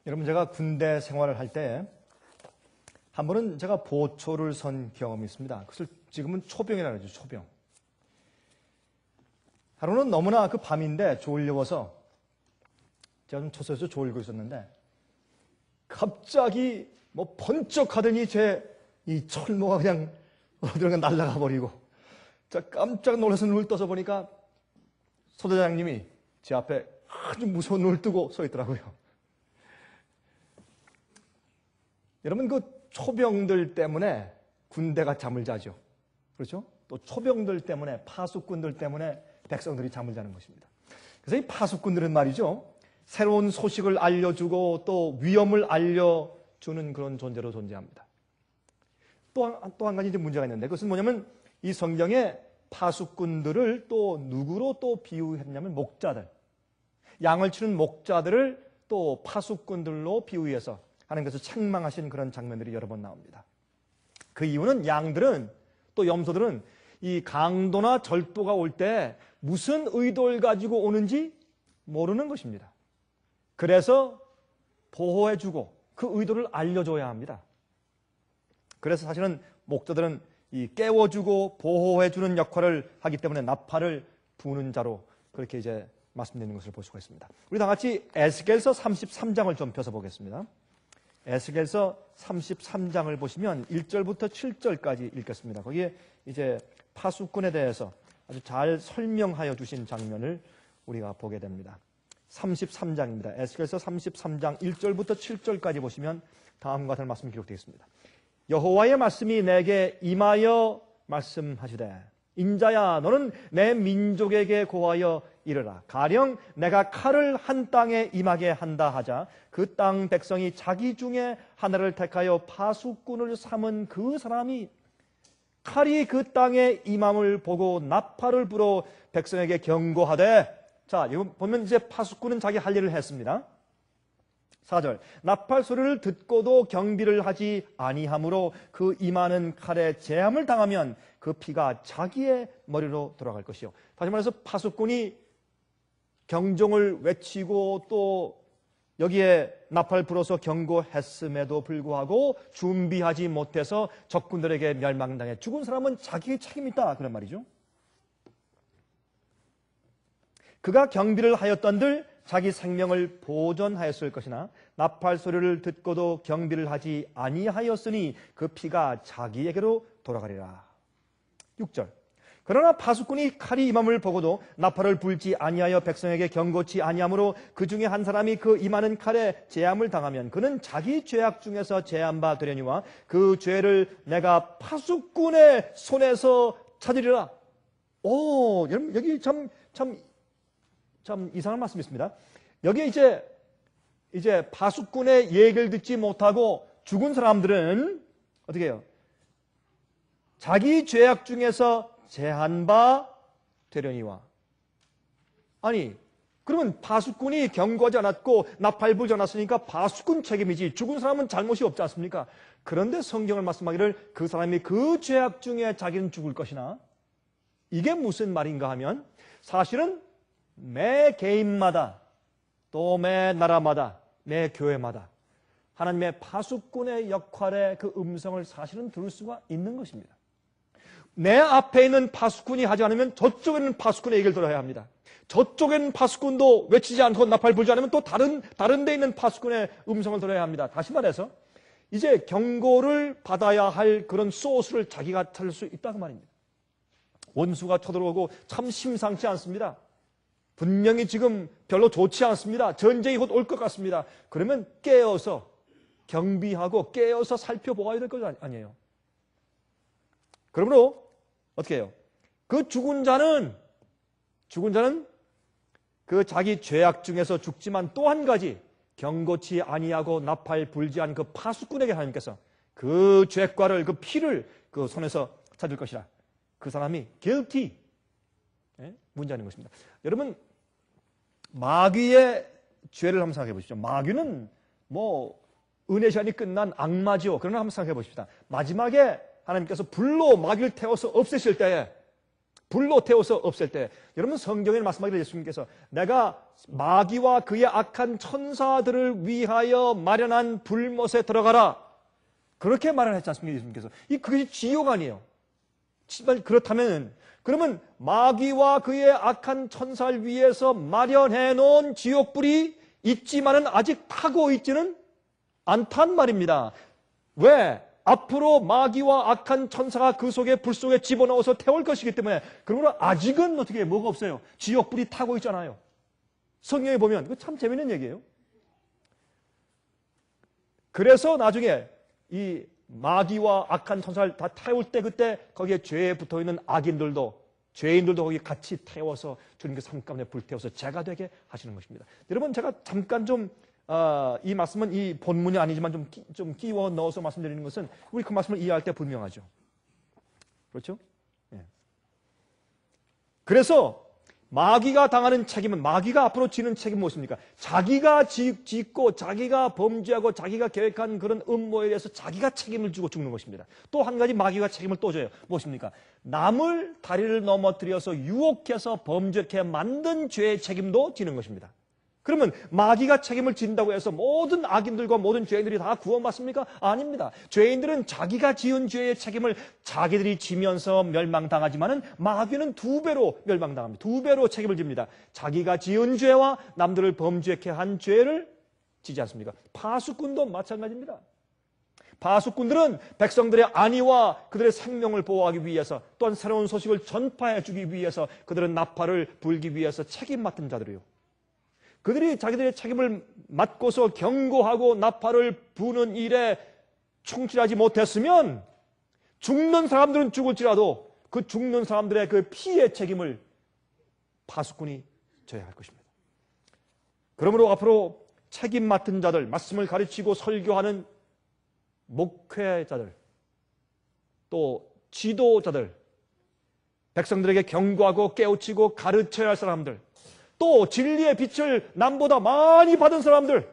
여러분, 제가 군대 생활을 할 때 한 번은 제가 보초를 선 경험이 있습니다. 그것을 지금은 초병이라고 하죠. 초병. 하루는 너무나 그 밤인데 졸려워서 제가 좀 초소에서 졸고 있었는데 갑자기 뭐 번쩍하더니 제 이 철모가 그냥 어디론가 날아가 버리고 제가 깜짝 놀라서 눈을 떠서 보니까 소대장님이 제 앞에 아주 무서운 눈을 뜨고 서 있더라고요. 여러분, 그 초병들 때문에 군대가 잠을 자죠. 그렇죠? 또 초병들 때문에, 파수꾼들 때문에 백성들이 잠을 자는 것입니다. 그래서 이 파수꾼들은 말이죠, 새로운 소식을 알려주고 또 위험을 알려주는 그런 존재로 존재합니다. 또 한 가지 이제 문제가 있는데, 그것은 뭐냐면 이 성경에 파수꾼들을 또 누구로 또 비유했냐면 목자들, 양을 치는 목자들을 또 파수꾼들로 비유해서 하나님께서 책망하신 그런 장면들이 여러 번 나옵니다. 그 이유는 양들은 또 염소들은 이 강도나 절도가 올 때 무슨 의도를 가지고 오는지 모르는 것입니다. 그래서 보호해주고 그 의도를 알려줘야 합니다. 그래서 사실은 목자들은 이 깨워주고 보호해주는 역할을 하기 때문에 나팔을 부는 자로 그렇게 이제 말씀드리는 것을 볼 수가 있습니다. 우리 다 같이 에스겔서 33장을 좀 펴서 보겠습니다. 에스겔서 33장을 보시면 1절부터 7절까지 읽겠습니다. 거기에 이제 파수꾼에 대해서 아주 잘 설명하여 주신 장면을 우리가 보게 됩니다. 33장입니다. 에스겔서 33장 1절부터 7절까지 보시면 다음과 같은 말씀이 기록되어 있습니다. 여호와의 말씀이 내게 임하여 말씀하시되, 인자야, 너는 내 민족에게 고하여 이르라. 가령 내가 칼을 한 땅에 임하게 한다 하자 그 땅 백성이 자기 중에 하나를 택하여 파수꾼을 삼은 그 사람이 칼이 그 땅에 임함을 보고 나팔을 불어 백성에게 경고하되, 자, 이거 보면 이제 파수꾼은 자기 할 일을 했습니다. 4절, 나팔 소리를 듣고도 경비를 하지 아니하므로 그 임하는 칼에 재함을 당하면 그 피가 자기의 머리로 돌아갈 것이요. 다시 말해서 파수꾼이 경종을 외치고 또 여기에 나팔 불어서 경고했음에도 불구하고 준비하지 못해서 적군들에게 멸망당해 죽은 사람은 자기의 책임이다, 그런 말이죠. 그가 경비를 하였던들 자기 생명을 보존하였을 것이나 나팔 소리를 듣고도 경비를 하지 아니하였으니 그 피가 자기에게로 돌아가리라. 6절, 그러나 파수꾼이 칼이 임함을 보고도 나팔을 불지 아니하여 백성에게 경고치 아니하므로 그 중에 한 사람이 그 임하는 칼에 재함을 당하면 그는 자기 죄악 중에서 재한 바 되려니와 그 죄를 내가 파수꾼의 손에서 찾으리라. 오, 여러분, 여기 참 이상한 말씀이 있습니다. 여기에 이제 파수꾼의 얘기를 듣지 못하고 죽은 사람들은 어떻게 해요? 자기 죄악 중에서 제한 바 되려니와. 아니, 그러면 파수꾼이 경고하지 않았고 나팔 불지 않았으니까 파수꾼 책임이지 죽은 사람은 잘못이 없지 않습니까? 그런데 성경을 말씀하기를 그 사람이 그 죄악 중에 자기는 죽을 것이나, 이게 무슨 말인가 하면 사실은 매 개인마다 또 매 나라마다 매 교회마다 하나님의 파수꾼의 역할의 그 음성을 사실은 들을 수가 있는 것입니다. 내 앞에 있는 파수꾼이 하지 않으면 저쪽에 있는 파수꾼의 얘기를 들어야 합니다. 저쪽에 있는 파수꾼도 외치지 않고 나팔 불지 않으면 또 다른 데 있는 파수꾼의 음성을 들어야 합니다. 다시 말해서 이제 경고를 받아야 할 그런 소스를 자기가 찾을 수 있다고 말입니다. 원수가 쳐들어오고 참 심상치 않습니다. 분명히 지금 별로 좋지 않습니다. 전쟁이 곧 올 것 같습니다. 그러면 깨어서 경비하고 깨어서 살펴보아야 될 것 아니에요. 그러므로 어떻게 해요? 그 죽은 자는 그 자기 죄악 중에서 죽지만 또 한 가지 경고치 아니하고 나팔 불지 않은 그 파수꾼에게 하나님께서 그 죄과를, 그 피를 그 손에서 찾을 것이라. 그 사람이 guilty, 문제하는 것입니다. 여러분, 마귀의 죄를 한번 생각해 보십시오. 마귀는 뭐 은혜 시간이 끝난 악마죠. 그러나 한번 생각해 보십시다. 마지막에 하나님께서 불로 마귀를 태워서 없애실 때에 불로 태워서 없앨 때, 여러분 성경에 말씀하기를 예수님께서 내가 마귀와 그의 악한 천사들을 위하여 마련한 불못에 들어가라, 그렇게 말을 했지 않습니까? 예수님께서. 그것이 지옥 아니에요. 그렇다면 그러면 마귀와 그의 악한 천사를 위해서 마련해 놓은 지옥불이 있지만은 아직 타고 있지는 않단 말입니다. 왜? 앞으로 마귀와 악한 천사가 그 속에 불 속에 집어넣어서 태울 것이기 때문에. 그러므로 아직은 어떻게 뭐가 없어요. 지옥불이 타고 있잖아요. 성경에 보면 그 참 재밌는 얘기예요. 그래서 나중에 이 마귀와 악한 천사를 다 태울 때 그때 거기에 죄에 붙어있는 죄인들도 거기 같이 태워서 주님께서 한 가운데 불태워서 죄가 되게 하시는 것입니다. 여러분 제가 잠깐 좀 이 말씀은 이 본문이 아니지만 좀 끼워 넣어서 말씀드리는 것은 우리 그 말씀을 이해할 때 분명하죠. 그렇죠? 예. 그래서 마귀가 당하는 책임은, 마귀가 앞으로 지는 책임은 무엇입니까? 자기가 짓고 자기가 범죄하고 자기가 계획한 그런 음모에 대해서 자기가 책임을 지고 죽는 것입니다. 또 한 가지 마귀가 책임을 또 져요. 무엇입니까? 남을 다리를 넘어뜨려서 유혹해서 범죄케 만든 죄의 책임도 지는 것입니다. 그러면 마귀가 책임을 진다고 해서 모든 악인들과 모든 죄인들이 다 구원받습니까? 아닙니다. 죄인들은 자기가 지은 죄의 책임을 자기들이 지면서 멸망당하지만은 마귀는 2배로 멸망당합니다. 2배로 책임을 집니다. 자기가 지은 죄와 남들을 범죄케 한 죄를 지지 않습니까? 파수꾼도 마찬가지입니다. 파수꾼들은 백성들의 안위와 그들의 생명을 보호하기 위해서, 또한 새로운 소식을 전파해 주기 위해서 그들은 나팔을 불기 위해서 책임 맡은 자들이요. 그들이 자기들의 책임을 맡고서 경고하고 나팔을 부는 일에 충실하지 못했으면 죽는 사람들은 죽을지라도 그 죽는 사람들의 그 피해 책임을 파수꾼이 져야 할 것입니다. 그러므로 앞으로 책임 맡은 자들, 말씀을 가르치고 설교하는 목회자들, 또 지도자들, 백성들에게 경고하고 깨우치고 가르쳐야 할 사람들, 또 진리의 빛을 남보다 많이 받은 사람들,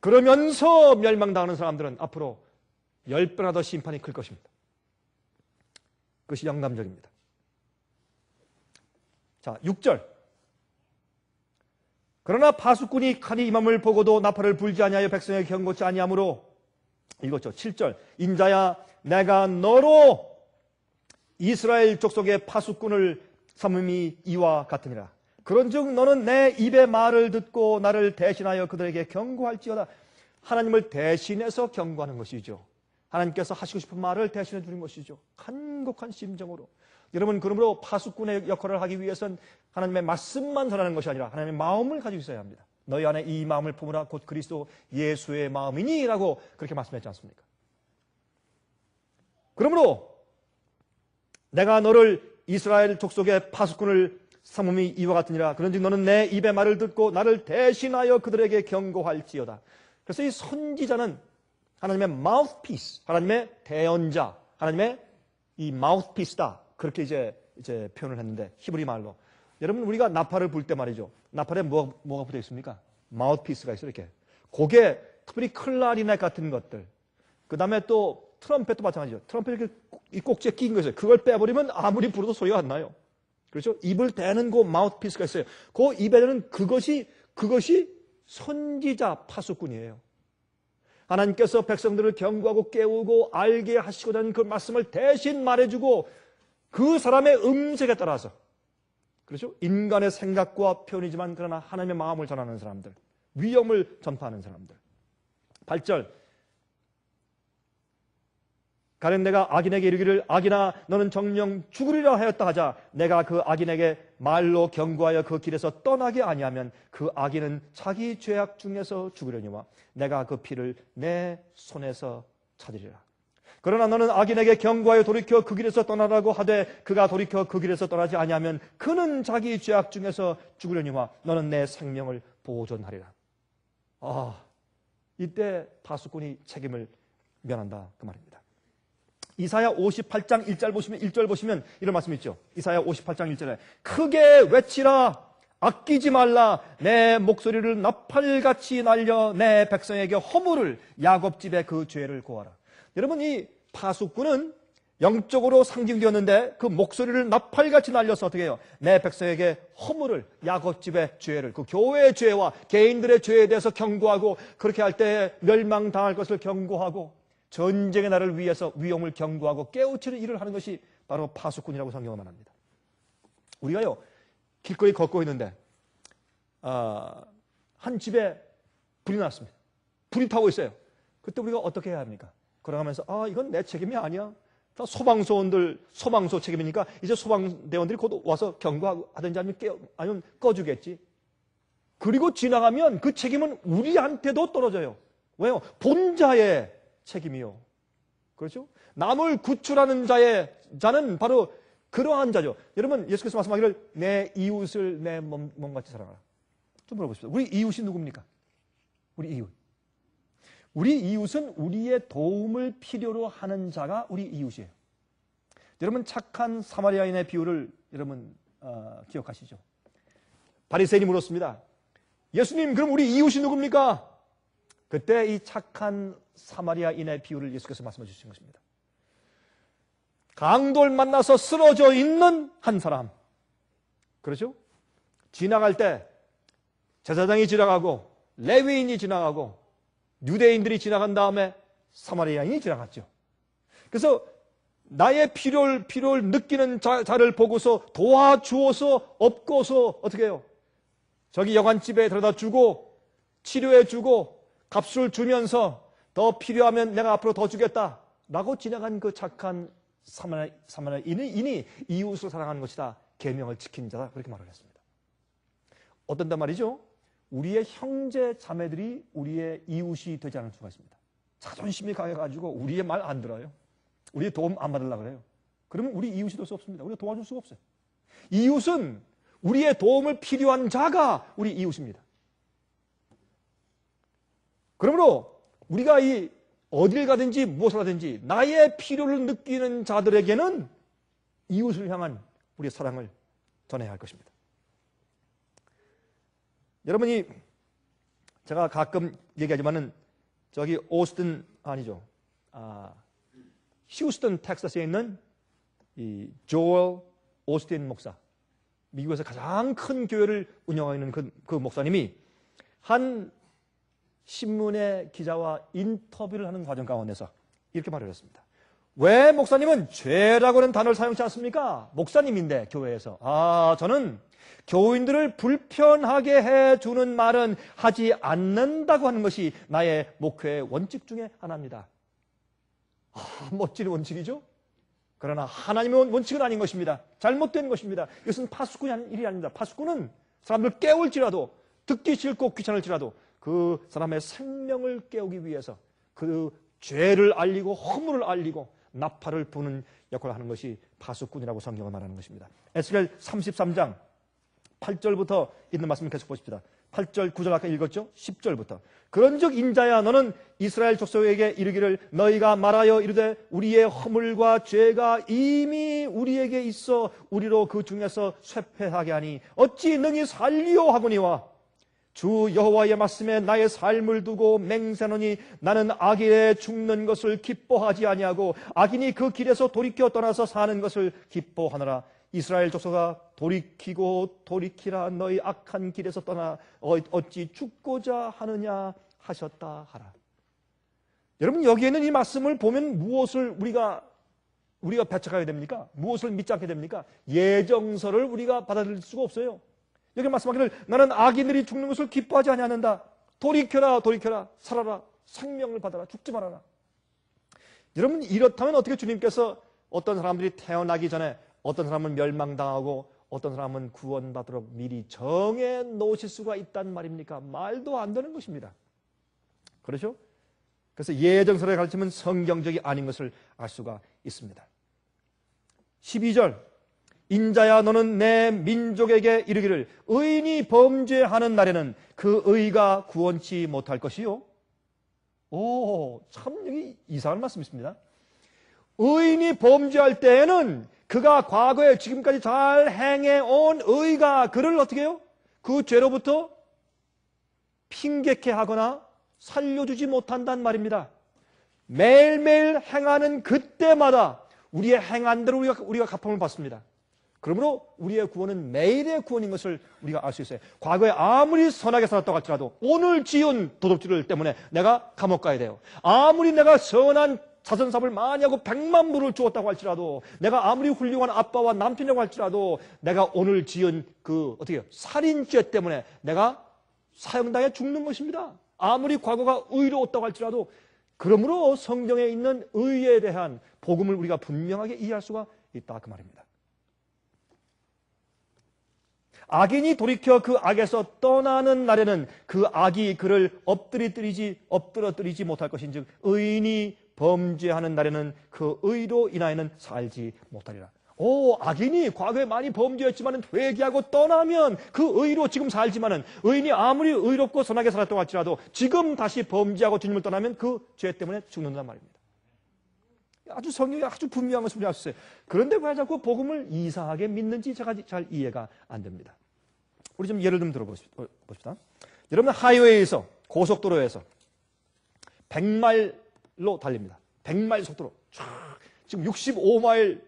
그러면서 멸망당하는 사람들은 앞으로 10배나 더 심판이 클 것입니다. 그것이 영감적입니다. 자, 6절. 그러나 파수꾼이 칼이 임함을 보고도 나팔을 불지 아니하여 백성에게 경고치 아니하므로, 읽었죠. 7절. 인자야, 내가 너로 이스라엘 족속의 파수꾼을 삼음이 이와 같으니라. 그런즉 너는 내 입의 말을 듣고 나를 대신하여 그들에게 경고할지어다. 하나님을 대신해서 경고하는 것이죠. 하나님께서 하시고 싶은 말을 대신해 주는 것이죠. 간곡한 심정으로. 여러분, 그러므로 파수꾼의 역할을 하기 위해서는 하나님의 말씀만 전하는 것이 아니라 하나님의 마음을 가지고 있어야 합니다. 너희 안에 이 마음을 품으라 곧 그리스도 예수의 마음이니 라고 그렇게 말씀했지 않습니까? 그러므로 내가 너를 이스라엘 족속의 파수꾼을 삼음이 이와 같으니라. 그런즉 너는 내 입의 말을 듣고 나를 대신하여 그들에게 경고할지어다. 그래서 이 선지자는 하나님의 마우스피스, 하나님의 대언자, 하나님의 이 마우스피스다. 그렇게 이제 표현을 했는데, 히브리 말로. 여러분, 우리가 나팔을 불 때 말이죠. 나팔에 뭐가 붙어 있습니까? 마우스피스가 있어요, 이렇게. 그게 특별히 클라리넷 같은 것들. 그 다음에 또 트럼펫도 마찬가지죠. 트럼펫 이렇게 이 꼭지에 끼인 거 있어요. 그걸 빼버리면 아무리 불어도 소리가 안 나요. 그렇죠? 입을 대는 그 마우스피스가 있어요. 그 입에는 그것이 선지자 파수꾼이에요. 하나님께서 백성들을 경고하고 깨우고 알게 하시고자 하는 그 말씀을 대신 말해주고 그 사람의 음색에 따라서, 그렇죠? 인간의 생각과 표현이지만 그러나 하나님의 마음을 전하는 사람들, 위엄을 전파하는 사람들. 8절. 가령 내가 악인에게 이르기를 악인아 너는 정령 죽으리라 하였다 하자 내가 그 악인에게 말로 경고하여 그 길에서 떠나게 아니하면 그 악인은 자기 죄악 중에서 죽으려니와 내가 그 피를 내 손에서 찾으리라. 그러나 너는 악인에게 경고하여 돌이켜 그 길에서 떠나라고 하되 그가 돌이켜 그 길에서 떠나지 아니하면 그는 자기 죄악 중에서 죽으려니와 너는 내 생명을 보존하리라. 이때 파수꾼이 책임을 면한다 그 말입니다. 이사야 58장 1절 보시면 이런 말씀 있죠. 이사야 58장 1절에 크게 외치라 아끼지 말라 내 목소리를 나팔같이 날려 내 백성에게 허물을 야곱 집의 그 죄를 고하라. 여러분, 이 파수꾼은 영적으로 상징되었는데 그 목소리를 나팔같이 날려서 어떻게 해요? 내 백성에게 허물을, 야곱집의 죄를, 그 교회의 죄와 개인들의 죄에 대해서 경고하고, 그렇게 할 때 멸망당할 것을 경고하고, 전쟁의 날을 위해서 위험을 경고하고 깨우치는 일을 하는 것이 바로 파수꾼이라고 성경은 말합니다. 우리가요, 길거리 걷고 있는데 한 집에 불이 났습니다. 불이 타고 있어요. 그때 우리가 어떻게 해야 합니까? 걸어가면서 이건 내 책임이 아니야. 다 소방서 책임이니까 이제 소방대원들이 곧 와서 경고하든지 아니면 꺼주겠지. 그리고 지나가면 그 책임은 우리한테도 떨어져요. 왜요? 본자의 책임이요. 그렇죠? 남을 구출하는 자는 바로 그러한 자죠. 여러분, 예수께서 말씀하기를 내 이웃을 내 몸같이 사랑하라. 좀 물어보십시오. 우리 이웃이 누굽니까? 우리 이웃. 우리 이웃은 우리의 도움을 필요로 하는 자가 우리 이웃이에요. 여러분, 착한 사마리아인의 비유를 여러분 기억하시죠? 바리새인이 물었습니다. 예수님, 그럼 우리 이웃이 누굽니까? 그때 이 착한 사마리아인의 비유를 예수께서 말씀해 주신 것입니다. 강도를 만나서 쓰러져 있는 한 사람. 그렇죠? 지나갈 때 제사장이 지나가고 레위인이 지나가고 유대인들이 지나간 다음에 사마리아인이 지나갔죠. 그래서 나의 필요를 느끼는 자를 보고서 도와주어서 업고서 어떻게 해요? 저기 여관집에 데려다 주고 치료해 주고 값을 주면서 더 필요하면 내가 앞으로 더 주겠다 라고 지나간 그 착한 사마리아인이 이웃을 사랑하는 것이다. 계명을 지키는 자다. 그렇게 말을 했습니다. 어떤단 말이죠? 우리의 형제 자매들이 우리의 이웃이 되지 않을 수가 있습니다. 자존심이 강해가지고 우리의 말 안 들어요. 우리의 도움 안 받으려고 그래요. 그러면 우리 이웃이 될 수 없습니다. 우리가 도와줄 수가 없어요. 이웃은 우리의 도움을 필요한 자가 우리 이웃입니다. 그러므로 우리가 어딜 가든지 무엇을 하든지 나의 필요를 느끼는 자들에게는 이웃을 향한 우리의 사랑을 전해야 할 것입니다. 여러분이 제가 가끔 얘기하지만은 저기 휴스턴 텍사스에 있는 이 조엘 오스틴 목사, 미국에서 가장 큰 교회를 운영하고 있는 그 목사님이 한 신문의 기자와 인터뷰를 하는 과정 가운데서 이렇게 말을 했습니다. 왜 목사님은 죄라고 하는 단어를 사용치 않습니까? 목사님인데 교회에서. 저는 교인들을 불편하게 해주는 말은 하지 않는다고 하는 것이 나의 목회의 원칙 중에 하나입니다. 멋진 원칙이죠? 그러나 하나님의 원칙은 아닌 것입니다. 잘못된 것입니다. 이것은 파수꾼이 하는 일이 아닙니다. 파수꾼은 사람들 깨울지라도, 듣기 싫고 귀찮을지라도 그 사람의 생명을 깨우기 위해서 그 죄를 알리고 허물을 알리고 나팔을 부는 역할을 하는 것이 파수꾼이라고 성경은 말하는 것입니다. 에스겔 33장 8절부터 있는 말씀을 계속 보십시다. 8절, 9절 아까 읽었죠? 10절부터. 그런즉 인자야 너는 이스라엘 족속에게 이르기를 너희가 말하여 이르되 우리의 허물과 죄가 이미 우리에게 있어 우리로 그 중에서 쇠폐하게 하니 어찌 능히 살리오 하거니와 주 여호와의 말씀에 나의 삶을 두고 맹세하노니 나는 악인에 죽는 것을 기뻐하지 아니하고 악인이 그 길에서 돌이켜 떠나서 사는 것을 기뻐하노라. 이스라엘 족속아 돌이키고 돌이키라. 너희 악한 길에서 떠나 어찌 죽고자 하느냐 하셨다 하라. 여러분, 여기에는 이 말씀을 보면 무엇을 우리가 배척하게 됩니까? 무엇을 믿지 않게 됩니까? 예정서를 우리가 받아들일 수가 없어요. 여기 말씀하기를 나는 악인들이 죽는 것을 기뻐하지 아니하는다. 돌이켜라 돌이켜라. 살아라. 생명을 받아라. 죽지 말아라. 여러분, 이렇다면 어떻게 주님께서 어떤 사람들이 태어나기 전에 어떤 사람은 멸망당하고 어떤 사람은 구원받도록 미리 정해 놓으실 수가 있단 말입니까? 말도 안 되는 것입니다. 그렇죠? 그래서 예정서를 가르치면 성경적이 아닌 것을 알 수가 있습니다. 12절 인자야 너는 내 민족에게 이르기를 의인이 범죄하는 날에는 그 의가 구원치 못할 것이요. 참 여기 이상한 말씀이 있습니다. 의인이 범죄할 때에는 그가 과거에 지금까지 잘 행해온 의가 그를 어떻게 해요? 그 죄로부터 핑계케 하거나 살려주지 못한단 말입니다. 매일매일 행하는 그때마다 우리의 행한대로 우리가 갚음을 받습니다. 그러므로 우리의 구원은 매일의 구원인 것을 우리가 알 수 있어요. 과거에 아무리 선하게 살았다고 할지라도 오늘 지은 도둑질 때문에 내가 감옥 가야 돼요. 아무리 내가 선한 자선사업을 많이 하고 100만 불을 주었다고 할지라도, 내가 아무리 훌륭한 아빠와 남편이라고 할지라도 내가 오늘 지은 살인죄 때문에 내가 사형당해 죽는 것입니다. 아무리 과거가 의로웠다고 할지라도. 그러므로 성경에 있는 의에 대한 복음을 우리가 분명하게 이해할 수가 있다, 그 말입니다. 악인이 돌이켜 그 악에서 떠나는 날에는 그 악이 그를 엎드러뜨리지 못할 것인즉 의인이 범죄하는 날에는 그 의로 인하여는 살지 못하리라. 악인이 과거에 많이 범죄했지만 회개하고 떠나면 그 의로 지금 살지만은, 의인이 아무리 의롭고 선하게 살았다고 할지라도 지금 다시 범죄하고 주님을 떠나면 그 죄 때문에 죽는단 말입니다. 아주 성경이 아주 분명한 것을 우리가 알 수 있어요. 그런데 왜 자꾸 복음을 이상하게 믿는지 제가 잘 이해가 안 됩니다. 우리 좀 예를 좀 들어봅시다. 여러분, 하이웨이에서, 고속도로에서 100마일로 달립니다. 100마일 속도로 지금 65마일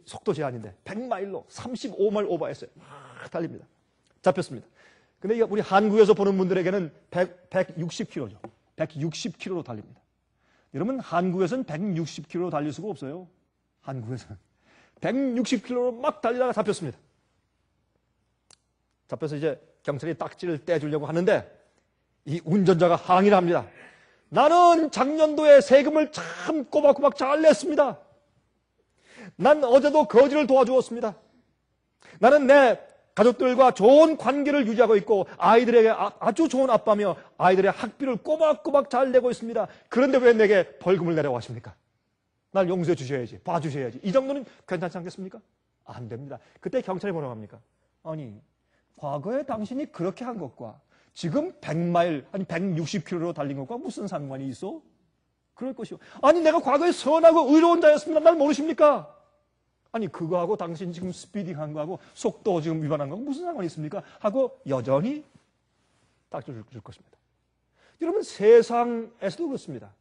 속도 제한인데 100마일로 35마일 오버했어요. 막 달립니다. 잡혔습니다. 근데 우리 한국에서 보는 분들에게는 160km죠. 160km로 달립니다. 여러분, 한국에서는 160km로 달릴 수가 없어요. 한국에서는 160km로 막 달리다가 잡혔습니다. 잡혀서 이제 경찰이 딱지를 떼주려고 하는데 이 운전자가 항의를 합니다. 나는 작년도에 세금을 참 꼬박꼬박 잘 냈습니다. 난 어제도 거지를 도와주었습니다. 나는 내 가족들과 좋은 관계를 유지하고 있고 아이들에게 아주 좋은 아빠며 아이들의 학비를 꼬박꼬박 잘 내고 있습니다. 그런데 왜 내게 벌금을 내라고 하십니까? 날 용서해 주셔야지, 봐주셔야지. 이 정도는 괜찮지 않겠습니까? 안 됩니다. 그때 경찰이 뭐라고 합니까? 아니, 과거에 당신이 그렇게 한 것과 지금 100마일, 아니 160km로 달린 것과 무슨 상관이 있어? 그럴 것이요. 아니, 내가 과거에 선하고 의로운 자였습니다. 날 모르십니까? 아니, 그거하고 당신 지금 스피딩한 거하고 속도 지금 위반한 거하고 무슨 상관이 있습니까? 하고 여전히 딱지를 줄 것입니다. 여러분, 세상에서도 그렇습니다.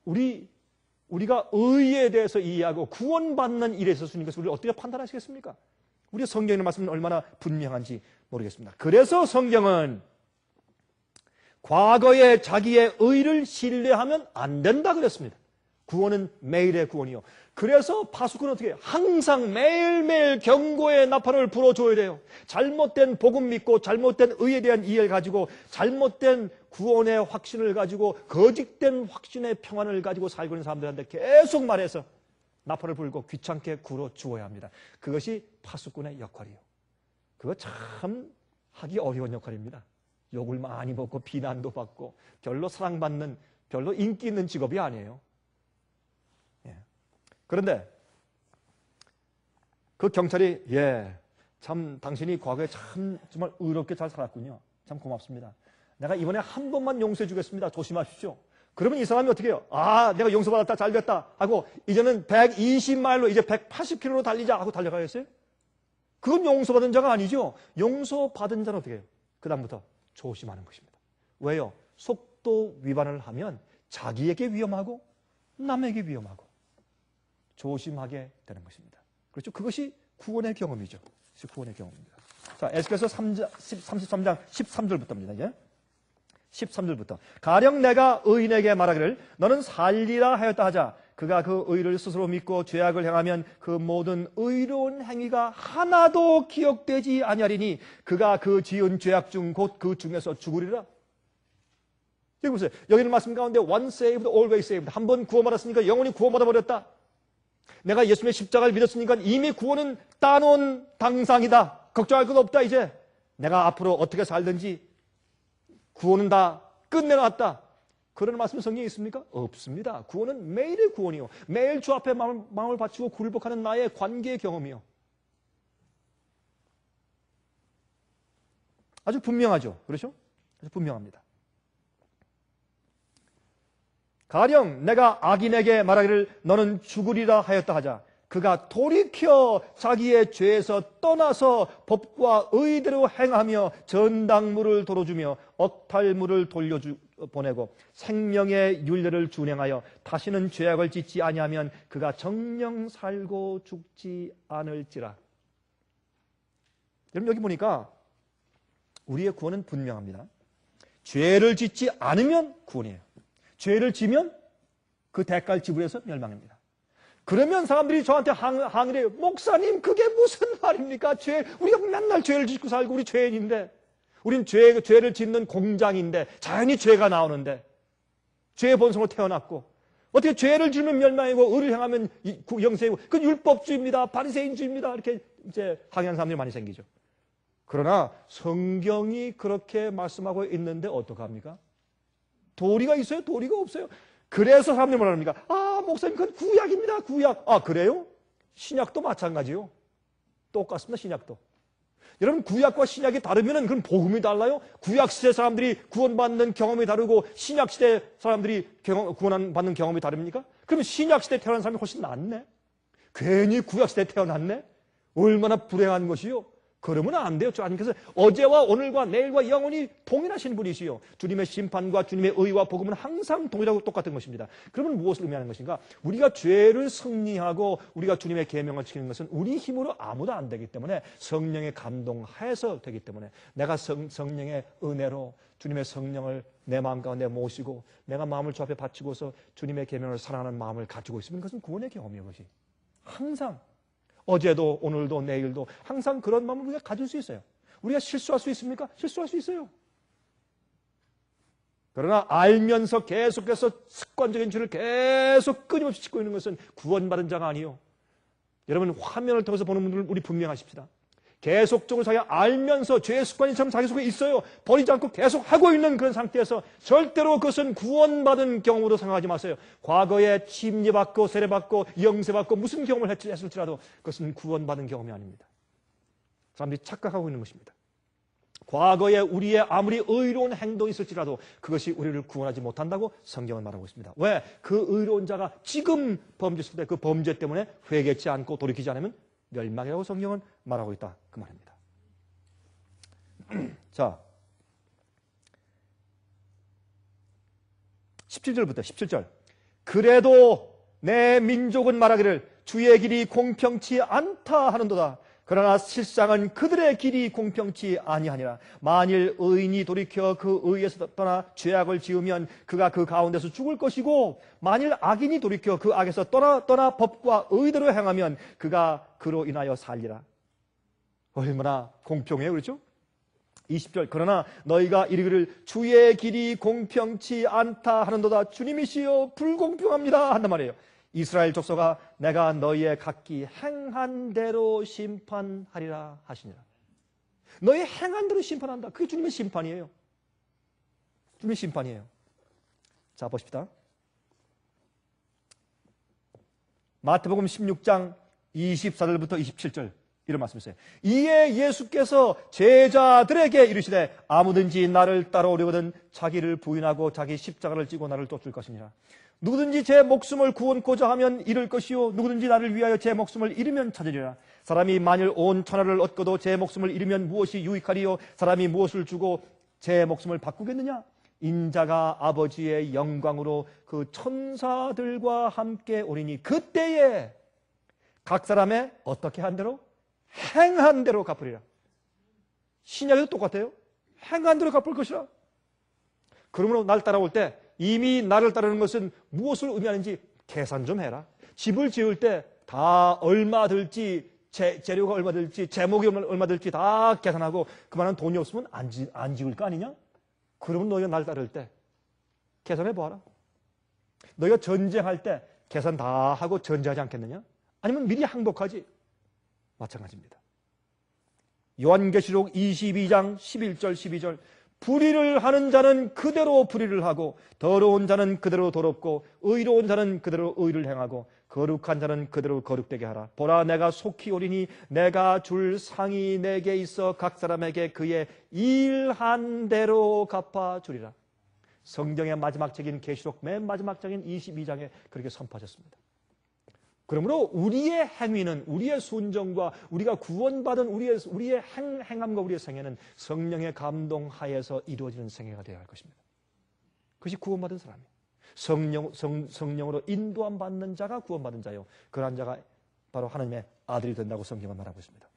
우리가 의에 대해서 이해하고 구원받는 일에 있어서 주님께서 우리를 어떻게 판단하시겠습니까? 우리 성경의 말씀은 얼마나 분명한지 모르겠습니다. 그래서 성경은 과거에 자기의 의를 신뢰하면 안 된다 그랬습니다. 구원은 매일의 구원이요. 그래서 파수꾼은 어떻게 해요? 항상 매일매일 경고의 나팔을 불어줘야 돼요. 잘못된 복음 믿고 잘못된 의에 대한 이해를 가지고 잘못된 구원의 확신을 가지고 거짓된 확신의 평안을 가지고 살고 있는 사람들한테 계속 말해서 나팔을 불고 귀찮게 굴어 주어야 합니다. 그것이 파수꾼의 역할이에요. 그거 참 하기 어려운 역할입니다. 욕을 많이 먹고 비난도 받고 별로 사랑받는, 별로 인기 있는 직업이 아니에요. 그런데 그 경찰이 참 당신이 과거에 참 정말 의롭게 잘 살았군요. 참 고맙습니다. 내가 이번에 한 번만 용서해 주겠습니다. 조심하십시오. 그러면 이 사람이 어떻게 해요? 내가 용서받았다, 잘 됐다 하고 이제는 120마일로 이제 180km로 달리자 하고 달려가겠어요? 그건 용서받은 자가 아니죠. 용서받은 자는 어떻게 해요? 그 다음부터 조심하는 것입니다. 왜요? 속도 위반을 하면 자기에게 위험하고 남에게 위험하고 조심하게 되는 것입니다. 그렇죠? 그것이 구원의 경험이죠. 구원의 경험입니다. 자, 에스겔서 33장 13절부터입니다. 이제 13절부터 가령 내가 의인에게 말하기를 너는 살리라 하였다 하자 그가 그 의를 스스로 믿고 죄악을 행하면 그 모든 의로운 행위가 하나도 기억되지 아니하리니 그가 그 지은 죄악 중 곧 그 중에서 죽으리라. 여기 보세요. 여기는 말씀 가운데 once saved, always saved. 한 번 구원받았으니까 영원히 구원받아 버렸다. 내가 예수님의 십자가를 믿었으니까 이미 구원은 따놓은 당상이다. 걱정할 것 없다. 이제 내가 앞으로 어떻게 살든지 구원은 다 끝내놨다. 그런 말씀 성경에 있습니까? 없습니다. 구원은 매일의 구원이요. 매일 주 앞에 마음을 바치고 굴복하는 나의 관계의 경험이요. 아주 분명하죠. 그렇죠? 아주 분명합니다. 가령 내가 악인에게 말하기를 너는 죽으리라 하였다 하자 그가 돌이켜 자기의 죄에서 떠나서 법과 의대로 행하며 전당물을 돌어주며 억탈물을 보내고 생명의 율례를 준행하여 다시는 죄악을 짓지 아니하면 그가 정령 살고 죽지 않을지라. 여러분, 여기 보니까 우리의 구원은 분명합니다. 죄를 짓지 않으면 구원이에요. 죄를 지면 그 대가를 지불해서 멸망입니다. 그러면 사람들이 저한테 항의를 해요. 목사님, 그게 무슨 말입니까? 우리가 맨날 죄를 짓고 살고 우리 죄인인데, 우린 죄를 짓는 공장인데, 자연히 죄가 나오는데, 죄의 본성으로 태어났고, 어떻게 죄를 지으면 멸망이고 의를 행하면 영생이고, 그건 율법주의입니다. 바리새인주의입니다. 이렇게 이제 항의하는 사람들이 많이 생기죠. 그러나 성경이 그렇게 말씀하고 있는데 어떡합니까? 도리가 있어요? 도리가 없어요? 그래서 사람들이 뭐라 합니까? 목사님, 그건 구약입니다. 구약. 그래요? 신약도 마찬가지요. 똑같습니다. 신약도. 여러분, 구약과 신약이 다르면 그건 복음이 달라요? 구약 시대 사람들이 구원받는 경험이 다르고 신약 시대 사람들이 구원받는 경험이 다릅니까? 그러면 신약 시대에 태어난 사람이 훨씬 낫네? 괜히 구약 시대에 태어났네? 얼마나 불행한 것이요? 그러면 안 돼요. 주님께서 어제와 오늘과 내일과 영원히 동일하신 분이시요. 주님의 심판과 주님의 의와 복음은 항상 동일하고 똑같은 것입니다. 그러면 무엇을 의미하는 것인가? 우리가 죄를 승리하고 우리가 주님의 계명을 지키는 것은 우리 힘으로 아무도 안 되기 때문에 성령의 감동하에서 되기 때문에 내가 성령의 은혜로 주님의 성령을 내 마음 가운데 모시고 내가 마음을 주 앞에 바치고서 주님의 계명을 사랑하는 마음을 가지고 있으면 그것은 구원의 경험이에요. 그것이 항상 어제도 오늘도 내일도 항상 그런 마음을 우리가 가질 수 있어요. 우리가 실수할 수 있습니까? 실수할 수 있어요. 그러나 알면서 계속해서 습관적인 죄를 계속 끊임없이 짓고 있는 것은 구원받은 자가 아니요. 여러분, 화면을 통해서 보는 분들 우리 분명하십시다. 계속적으로 자기가 알면서 죄의 습관이처럼 자기 속에 있어요. 버리지 않고 계속 하고 있는 그런 상태에서 절대로 그것은 구원받은 경험으로 생각하지 마세요. 과거에 침례받고 세례받고 영세받고 무슨 경험을 했을지라도 그것은 구원받은 경험이 아닙니다. 사람들이 착각하고 있는 것입니다. 과거에 우리의 아무리 의로운 행동이 있을지라도 그것이 우리를 구원하지 못한다고 성경은 말하고 있습니다. 왜? 그 의로운 자가 지금 범죄했을 때 그 범죄 때문에 회개치 않고 돌이키지 않으면 멸망이라고 성경은 말하고 있다. 그 말입니다. 자, 17절부터 17절. 그래도 내 민족은 말하기를 주의 길이 공평치 않다 하는도다. 그러나 실상은 그들의 길이 공평치 아니하니라. 만일 의인이 돌이켜 그 의에서 떠나 죄악을 지으면 그가 그 가운데서 죽을 것이고 만일 악인이 돌이켜 그 악에서 떠나 법과 의대로 행하면 그가 그로 인하여 살리라. 얼마나 공평해요, 그렇죠? 20절. 그러나 너희가 이르기를 주의 길이 공평치 않다 하는도다. 주님이시여 불공평합니다 한단 말이에요. 이스라엘 족속아, 내가 너희의 각기 행한 대로 심판하리라 하시니라. 너희 행한 대로 심판한다. 그게 주님의 심판이에요. 주님의 심판이에요. 자, 보십시다. 마태복음 16장 24절부터 27절 이런 말씀이세요. 이에 예수께서 제자들에게 이르시되 아무든지 나를 따라오려거든 자기를 부인하고 자기 십자가를 지고 나를 쫓을 것이니라. 누구든지 제 목숨을 구원코자 하면 잃을 것이요 누구든지 나를 위하여 제 목숨을 잃으면 찾으리라. 사람이 만일 온 천하를 얻고도 제 목숨을 잃으면 무엇이 유익하리요? 사람이 무엇을 주고 제 목숨을 바꾸겠느냐? 인자가 아버지의 영광으로 그 천사들과 함께 오리니 그때에 각 사람의 어떻게 한 대로? 행한 대로 갚으리라. 신약에도 똑같아요. 행한 대로 갚을 것이라. 그러므로 날 따라올 때 이미 나를 따르는 것은 무엇을 의미하는지 계산 좀 해라. 집을 지을 때 다 얼마 들지, 재료가 얼마 들지, 제목이 얼마 들지 다 계산하고 그만한 돈이 없으면 안 지을 거 아니냐? 그러면 너희가 날 따를 때 계산해 보아라. 너희가 전쟁할 때 계산 다 하고 전쟁하지 않겠느냐? 아니면 미리 항복하지? 마찬가지입니다. 요한계시록 22장 11절 12절 불의를 하는 자는 그대로 불의를 하고 더러운 자는 그대로 더럽고 의로운 자는 그대로 의를 행하고 거룩한 자는 그대로 거룩되게 하라. 보라 내가 속히 오리니 내가 줄 상이 내게 있어 각 사람에게 그의 일한 대로 갚아주리라. 성경의 마지막 책인 계시록 맨 마지막 장인 22장에 그렇게 선포하셨습니다. 그러므로 우리의 행위는, 우리의 순종과 우리가 구원받은 우리의 행함과 우리의 생애는 성령의 감동하에서 이루어지는 생애가 되어야 할 것입니다. 그것이 구원받은 사람이에요. 성령으로 인도함 받는 자가 구원받은 자요, 그러한 자가 바로 하나님의 아들이 된다고 성경은 말하고 있습니다.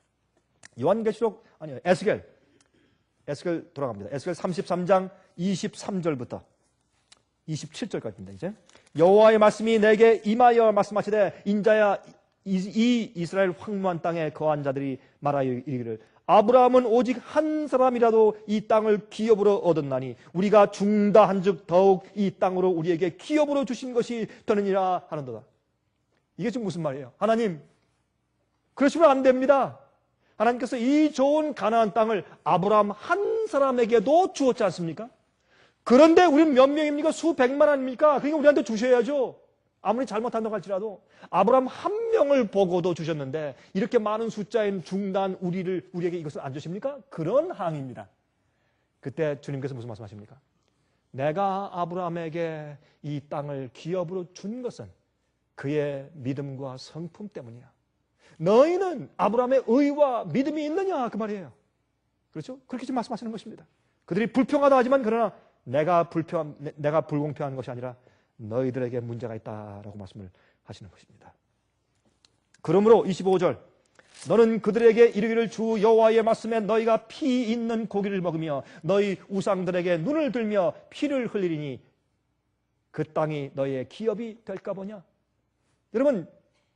에스겔 돌아갑니다. 에스겔 33장 23절부터 27절까지입니다. 이제 여호와의 말씀이 내게 임하여 말씀하시되, 인자야, 이 이스라엘 황무한 땅에 거한 자들이 말하여 이르기를, 아브라함은 오직 한 사람이라도 이 땅을 기업으로 얻었나니 우리가 죽다 한즉 더욱 이 땅으로 우리에게 기업으로 주신 것이 되느니라 하는도다. 이게 지금 무슨 말이에요? 하나님, 그러시면 안 됩니다. 하나님께서 이 좋은 가나안 땅을 아브라함 한 사람에게도 주었지 않습니까? 그런데 우리는 몇 명입니까? 수백만 아닙니까? 그러니까 우리한테 주셔야죠. 아무리 잘못한다고 할지라도 아브라함 한 명을 보고도 주셨는데 이렇게 많은 숫자인 중단 우리에게 이것을 안 주십니까? 그런 항입니다. 그때 주님께서 무슨 말씀하십니까? 내가 아브라함에게 이 땅을 기업으로 준 것은 그의 믿음과 성품 때문이야. 너희는 아브라함의 의와 믿음이 있느냐, 그 말이에요. 그렇죠? 그렇게 지금 말씀하시는 것입니다. 그들이 불평하다 하지만 그러나 내가 불공평한 것이 아니라 너희들에게 문제가 있다라고 말씀을 하시는 것입니다. 그러므로 25절, 너는 그들에게 이르기를, 주 여호와의 말씀에 너희가 피 있는 고기를 먹으며 너희 우상들에게 눈을 들며 피를 흘리리니 그 땅이 너희의 기업이 될까 보냐. 여러분,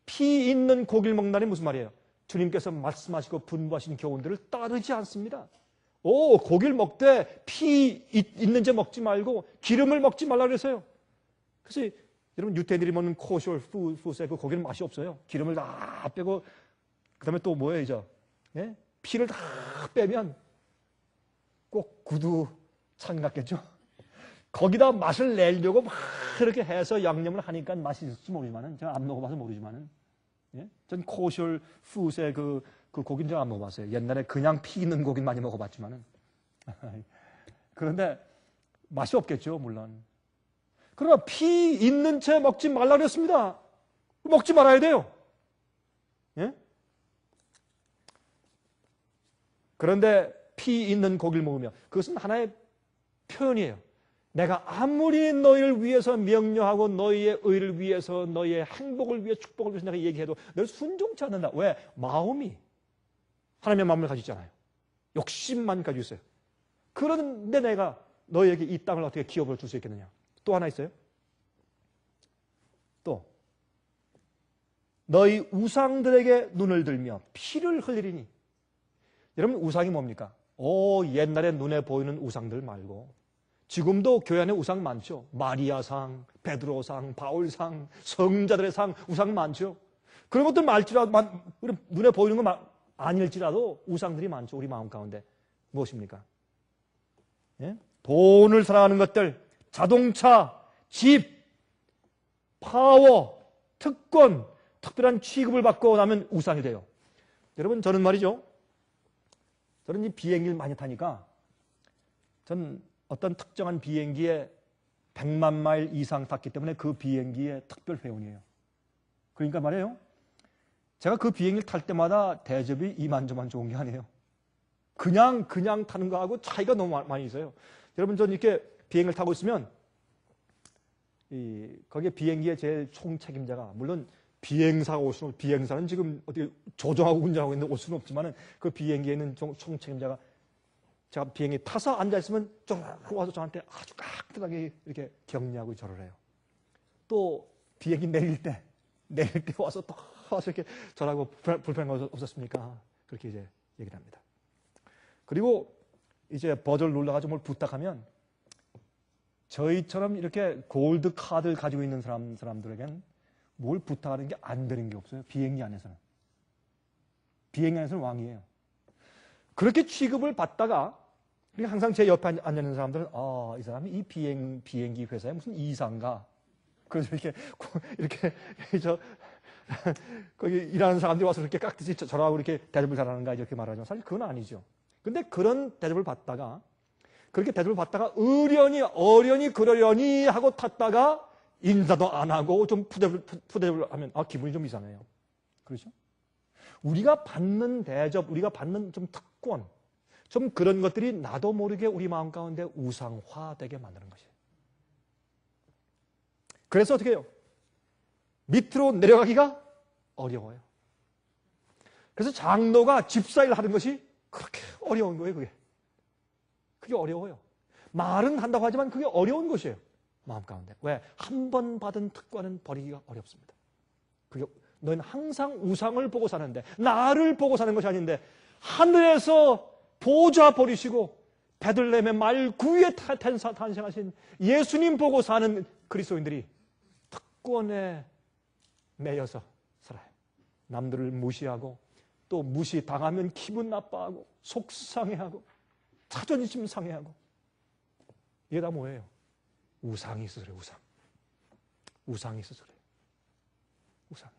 피 있는 고기를 먹는다니 무슨 말이에요? 주님께서 말씀하시고 분부하신 교훈들을 따르지 않습니다. 고기를 먹되 피 있는 제 먹지 말고 기름을 먹지 말라 그랬어요. 그래서 여러분, 유태인들이 먹는 코셜 푸드의 그 고기는 맛이 없어요. 기름을 다 빼고, 그 다음에 또 뭐예요, 이제? 예? 피를 다 빼면 꼭 구두창 같겠죠? 거기다 맛을 내려고 막 이렇게 해서 양념을 하니까 맛이 있을지 모르지만은, 제가 안 먹어봐서 모르지만은, 예? 전 코셜 푸드의 그 고기는 제가 안 먹어봤어요. 옛날에 그냥 피 있는 고기는 많이 먹어봤지만은. 그런데 맛이 없겠죠, 물론. 그러나 피 있는 채 먹지 말라 그랬습니다. 먹지 말아야 돼요. 예? 그런데 피 있는 고기를 먹으며, 그것은 하나의 표현이에요. 내가 아무리 너희를 위해서 명령하고 너희의 의를 위해서, 너희의 행복을 위해, 축복을 위해서 내가 얘기해도 너를 순종치 않는다. 왜? 마음이 하나님의 마음을 가지고 있잖아요. 욕심만 가지고 있어요. 그런데 내가 너희에게 이 땅을 어떻게 기업으로 줄 수 있겠느냐. 또 하나 있어요. 또 너희 우상들에게 눈을 들며 피를 흘리리니. 여러분, 우상이 뭡니까? 옛날에 눈에 보이는 우상들 말고 지금도 교회 안에 우상 많죠. 마리아상, 베드로상, 바울상, 성자들의 상, 우상 많죠. 그런 것들 말지라도, 우리 눈에 보이는 거 아닐지라도 우상들이 많죠. 우리 마음 가운데. 무엇입니까? 예? 돈을 사랑하는 것들, 자동차, 집, 파워, 특권, 특별한 취급을 받고 나면 우상이 돼요. 여러분, 저는 말이죠. 저는 이 비행기를 많이 타니까 전 어떤 특정한 비행기에 100만 마일 이상 탔기 때문에 그 비행기의 특별 회원이에요. 그러니까 말이에요. 제가 그 비행기를 탈 때마다 대접이 이만저만 좋은 게 아니에요. 그냥 타는 거하고 차이가 너무 많이 있어요. 여러분, 전 이렇게 비행을 타고 있으면 거기에 비행기의 제 총책임자가, 물론 비행사가 올 수는, 비행사는 지금 어떻게 조종하고 운전하고 있는데 올 수는 없지만은 그 비행기에 있는 총책임자가 제가 비행기 타서 앉아있으면 쭉 와서 저한테 아주 깍듯하게 이렇게 격려하고 절을 해요. 또 비행기 내릴 때 와서 또 와서 이렇게 저라고 불편한 거 없었습니까? 그렇게 이제 얘기를 합니다. 그리고 이제 버전을 눌러가지고 뭘 부탁하면 저희처럼 이렇게 골드 카드를 가지고 있는 사람들에겐 뭘 부탁하는 게 안 되는 게 없어요. 비행기 안에서는. 비행기 안에서는 왕이에요. 그렇게 취급을 받다가 항상 제 옆에 앉아있는 사람들은 이 사람이 이 비행기 회사에 무슨 이사인가? 그래서 이렇게 거기 일하는 사람들이 와서 그렇게 깍듯이 저라고 이렇게 대접을 잘하는가 이렇게 말하지만 사실 그건 아니죠. 근데 그런 대접을 받다가, 그렇게 대접을 받다가 어련히 그러려니 하고 탔다가 인사도 안 하고 좀 푸대불 하면 기분이 좀 이상해요. 그렇죠? 우리가 받는 대접, 우리가 받는 좀 특권, 좀 그런 것들이 나도 모르게 우리 마음 가운데 우상화되게 만드는 것이에요. 그래서 어떻게 해요? 밑으로 내려가기가 어려워요. 그래서 장로가 집사일 하는 것이 그렇게 어려운 거예요, 그게. 그게 어려워요. 말은 한다고 하지만 그게 어려운 것이에요. 마음 가운데. 왜? 한 번 받은 특권은 버리기가 어렵습니다. 그게 너는 항상 우상을 보고 사는데, 나를 보고 사는 것이 아닌데, 하늘에서 보좌 버리시고 베들레헴의 말구에 탄생하신 예수님 보고 사는 그리스도인들이 특권에 매여서 살아요. 남들을 무시하고 또 무시당하면 기분 나빠하고 속상해하고 자존심 상해하고. 이게 다 뭐예요? 우상이 있어서 그래요. 우상이 있어서 그래요. 우상.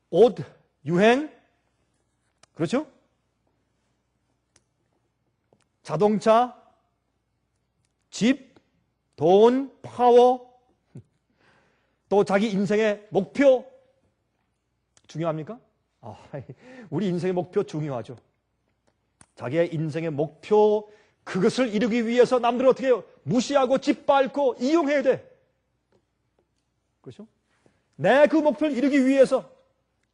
옷, 유행, 그렇죠? 자동차, 집, 돈, 파워, 또 자기 인생의 목표 중요합니까? 우리 인생의 목표 중요하죠. 자기의 인생의 목표, 그것을 이루기 위해서 남들을 어떻게 해요? 무시하고 짓밟고 이용해야 돼. 그렇죠? 내 그 목표를 이루기 위해서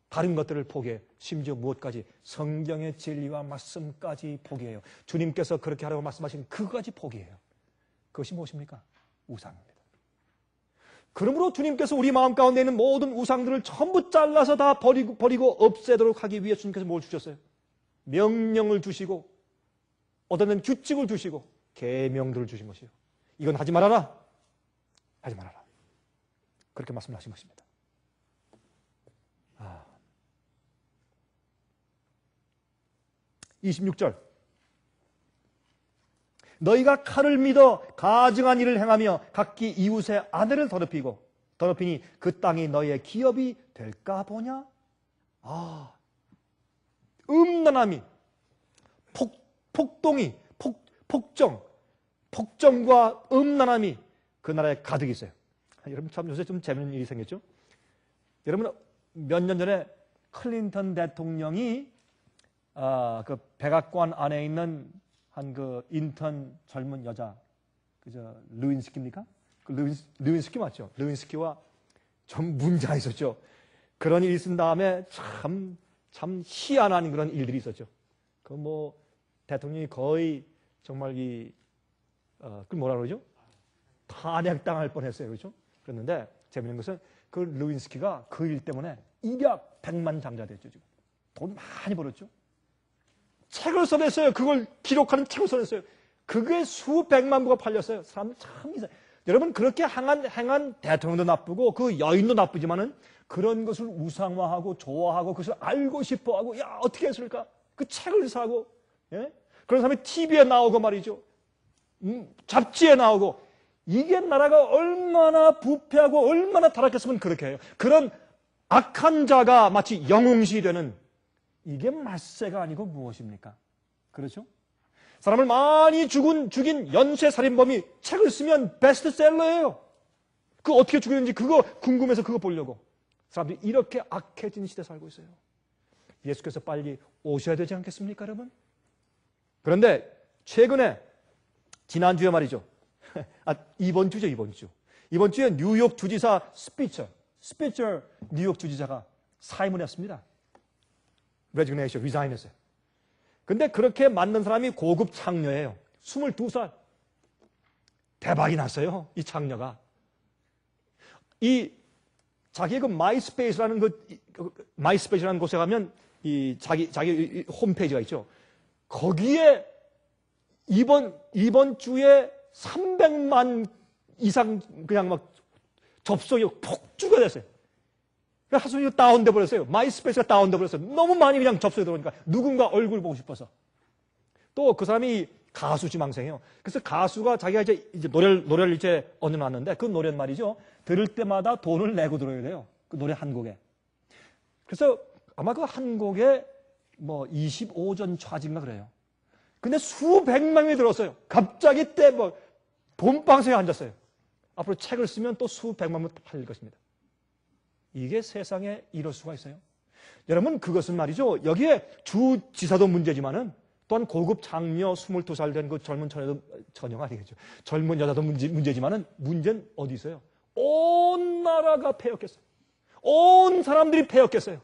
다른 것들을 포기해. 심지어 무엇까지? 성경의 진리와 말씀까지 포기해요. 주님께서 그렇게 하라고 말씀하신 그것까지 포기해요. 그것이 무엇입니까? 우상입니다. 그러므로 주님께서 우리 마음 가운데 있는 모든 우상들을 전부 잘라서 다 버리고 없애도록 하기 위해 주님께서 뭘 주셨어요? 명령을 주시고 어떤 규칙을 주시고 계명들을 주신 것이에요. 이건 하지 말아라. 하지 말아라. 그렇게 말씀을 하신 것입니다. 26절. 너희가 칼을 믿어 가증한 일을 행하며 각기 이웃의 아내를 더럽히니 그 땅이 너희의 기업이 될까 보냐? 음란함이, 폭정과 음란함이 그 나라에 가득 있어요. 여러분 참 요새 좀 재밌는 일이 생겼죠? 여러분 몇 년 전에 클린턴 대통령이 그 백악관 안에 있는 한 그 인턴 젊은 여자, 그저 루인스키입니까? 그 루인스키 맞죠? 루인스키와 좀 문제가 있었죠. 그런 일이 있은 다음에 참 희한한 그런 일들이 있었죠. 그 뭐 대통령이 거의 정말 그 뭐라 그러죠? 탄핵당할 뻔했어요, 그렇죠? 그랬는데 재밌는 것은 그 루인스키가 그 일 때문에 백만 장자 됐죠. 지금 돈 많이 벌었죠. 책을 써냈어요. 그걸 기록하는 책을 써냈어요. 그게 수백만 부가 팔렸어요. 사람들 참 이상해요. 여러분 그렇게 행한 대통령도 나쁘고 그 여인도 나쁘지만은 그런 것을 우상화하고 좋아하고 그것을 알고 싶어하고 야 어떻게 했을까? 그 책을 사고 그런 사람이 TV에 나오고 말이죠. 잡지에 나오고 이게 나라가 얼마나 부패하고 얼마나 타락했으면 그렇게 해요. 그런 악한 자가 마치 영웅시 되는 이게 말세가 아니고 무엇입니까? 그렇죠? 사람을 많이 죽인 연쇄살인범이 책을 쓰면 베스트셀러예요. 그거 어떻게 죽였는지 그거 궁금해서 그거 보려고. 사람들이 이렇게 악해진 시대에 살고 있어요. 예수께서 빨리 오셔야 되지 않겠습니까, 여러분? 그런데 최근에 지난주에 말이죠. 이번 주죠, 이번 주. 이번 주에 뉴욕 주지사 스피처 뉴욕 주지사가 사임을 했습니다. resign 했어요. 근데 그렇게 만든 사람이 고급 창녀예요. 22살. 대박이 났어요, 이 창녀가. 자기 그 마이스페이스라는 곳에 가면 자기 홈페이지가 있죠. 거기에 이번 주에 300만 이상 그냥 막 접속이 폭주가 됐어요. 하수이 다운돼 버렸어요. 마이스페이스가 다운돼 버렸어요. 너무 많이 그냥 접속이 들어오니까 누군가 얼굴 보고 싶어서. 또 그 사람이 가수 지망생이에요. 그래서 가수가 자기가 이제 노래를 이제 얹어놨는데 그 노래는 말이죠. 들을 때마다 돈을 내고 들어야 돼요. 그 노래 한 곡에. 그래서 아마 그 한 곡에 뭐 25전 차지인가 그래요. 근데 수백만 명이 들었어요. 갑자기 본방석에 앉았어요. 앞으로 책을 쓰면 또 수백만 부 팔릴 것입니다. 이게 세상에 이럴 수가 있어요. 여러분, 그것은 말이죠. 여기에 주지사도 문제지만은 또한 고급 장녀 22살 된 그 젊은 처녀가 아니겠죠. 젊은 여자도 문제지만은 문제는 어디 있어요? 온 나라가 패였겠어요. 온 사람들이 패였겠어요.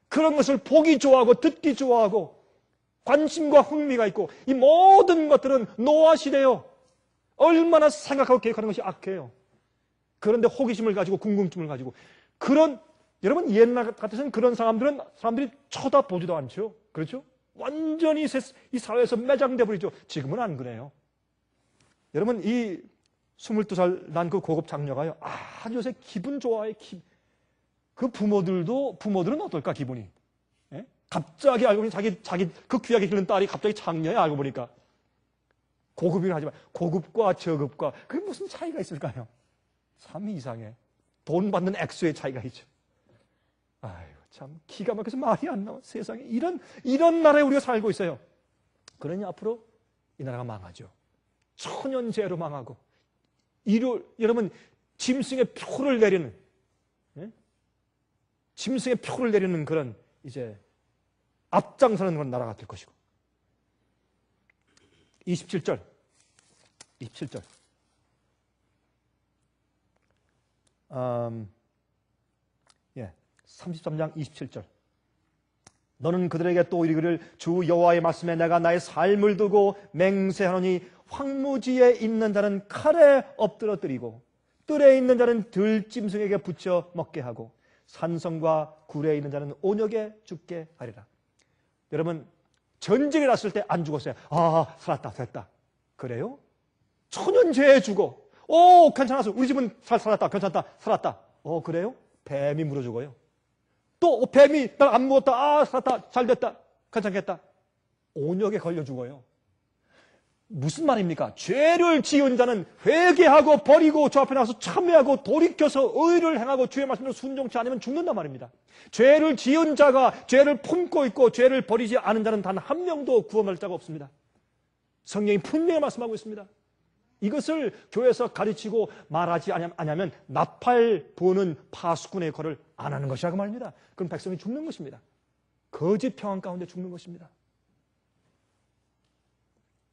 그런 것을 보기 좋아하고 듣기 좋아하고 관심과 흥미가 있고 이 모든 것들은 노아 시대요. 얼마나 생각하고 계획하는 것이 악해요. 그런데 호기심을 가지고 궁금증을 가지고 여러분 옛날 같아서는 그런 사람들이 쳐다보지도 않죠. 그렇죠? 완전히 이 사회에서 매장돼 버리죠. 지금은 안 그래요. 여러분 이 22살 난 그 고급 장녀가요. 아주 요새 기분 좋아해. 그 부모들은 어떨까 기분이? 예? 갑자기 알고 보니 자기 그 귀하게 기른 딸이 갑자기 장녀야 알고 보니까. 고급이긴 하지만 고급과 저급과 그게 무슨 차이가 있을까요? 참 이상해. 돈 받는 액수의 차이가 있죠. 아유, 참 기가 막혀서 말이 안 나와. 세상에 이런 나라에 우리가 살고 있어요. 그러니 앞으로 이 나라가 망하죠. 천연재해로 망하고 여러분 짐승의 표를 내리는 짐승의 표를 내리는 그런 이제 앞장서는 그런 나라가 될 것이고 27절 33장 27절 너는 그들에게 또 이르기를 주 여호와의 말씀에 내가 나의 삶을 두고 맹세하노니 황무지에 있는 자는 칼에 엎드러뜨리고 뜰에 있는 자는 들짐승에게 붙여 먹게 하고 산성과 굴에 있는 자는 온역에 죽게 하리라. 여러분 전쟁이 났을 때 안 죽었어요. 살았다 됐다. 그래요? 천연재해 죽어. 괜찮았어. 우리 집은 살았다. 괜찮다. 살았다. 그래요? 뱀이 물어 죽어요. 또 뱀이 날 안 먹었다. 살았다. 잘 됐다. 괜찮겠다. 온역에 걸려 죽어요. 무슨 말입니까? 죄를 지은 자는 회개하고 버리고 저 앞에 나가서 참회하고 돌이켜서 의를 행하고 주의 말씀을 순종치 않으면 죽는단 말입니다. 죄를 지은 자가 죄를 품고 있고 죄를 버리지 않은 자는 단 한 명도 구원받을 자가 없습니다. 성경이 분명히 말씀하고 있습니다. 이것을 교회에서 가르치고 말하지 않으면 나팔 부는 파수꾼의 역할을 안 하는 것이야 그 말입니다. 그럼 백성이 죽는 것입니다. 거짓 평안 가운데 죽는 것입니다.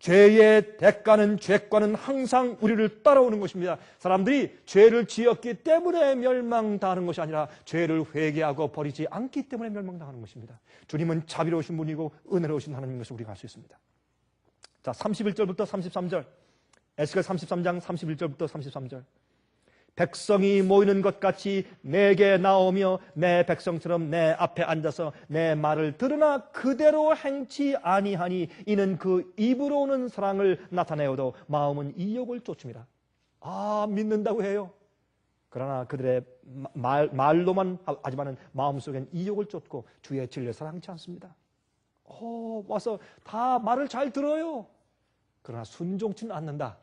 죄의 대가는 죄과는 항상 우리를 따라오는 것입니다. 사람들이 죄를 지었기 때문에 멸망당하는 것이 아니라 죄를 회개하고 버리지 않기 때문에 멸망당하는 것입니다. 주님은 자비로우신 분이고 은혜로우신 하나님인 것을 우리가 알 수 있습니다. 자, 31절부터 33절 에스겔 33장 31절부터 33절 백성이 모이는 것 같이 내게 나오며 내 백성처럼 내 앞에 앉아서 내 말을 들으나 그대로 행치 아니하니 이는 그 입으로 오는 사랑을 나타내어도 마음은 이욕을 쫓습니다. 믿는다고 해요. 그러나 그들의 말로만 하지만은 마음속엔 이욕을 쫓고 주의 진리를 사랑치 않습니다. 와서 다 말을 잘 들어요. 그러나 순종치는 않는다.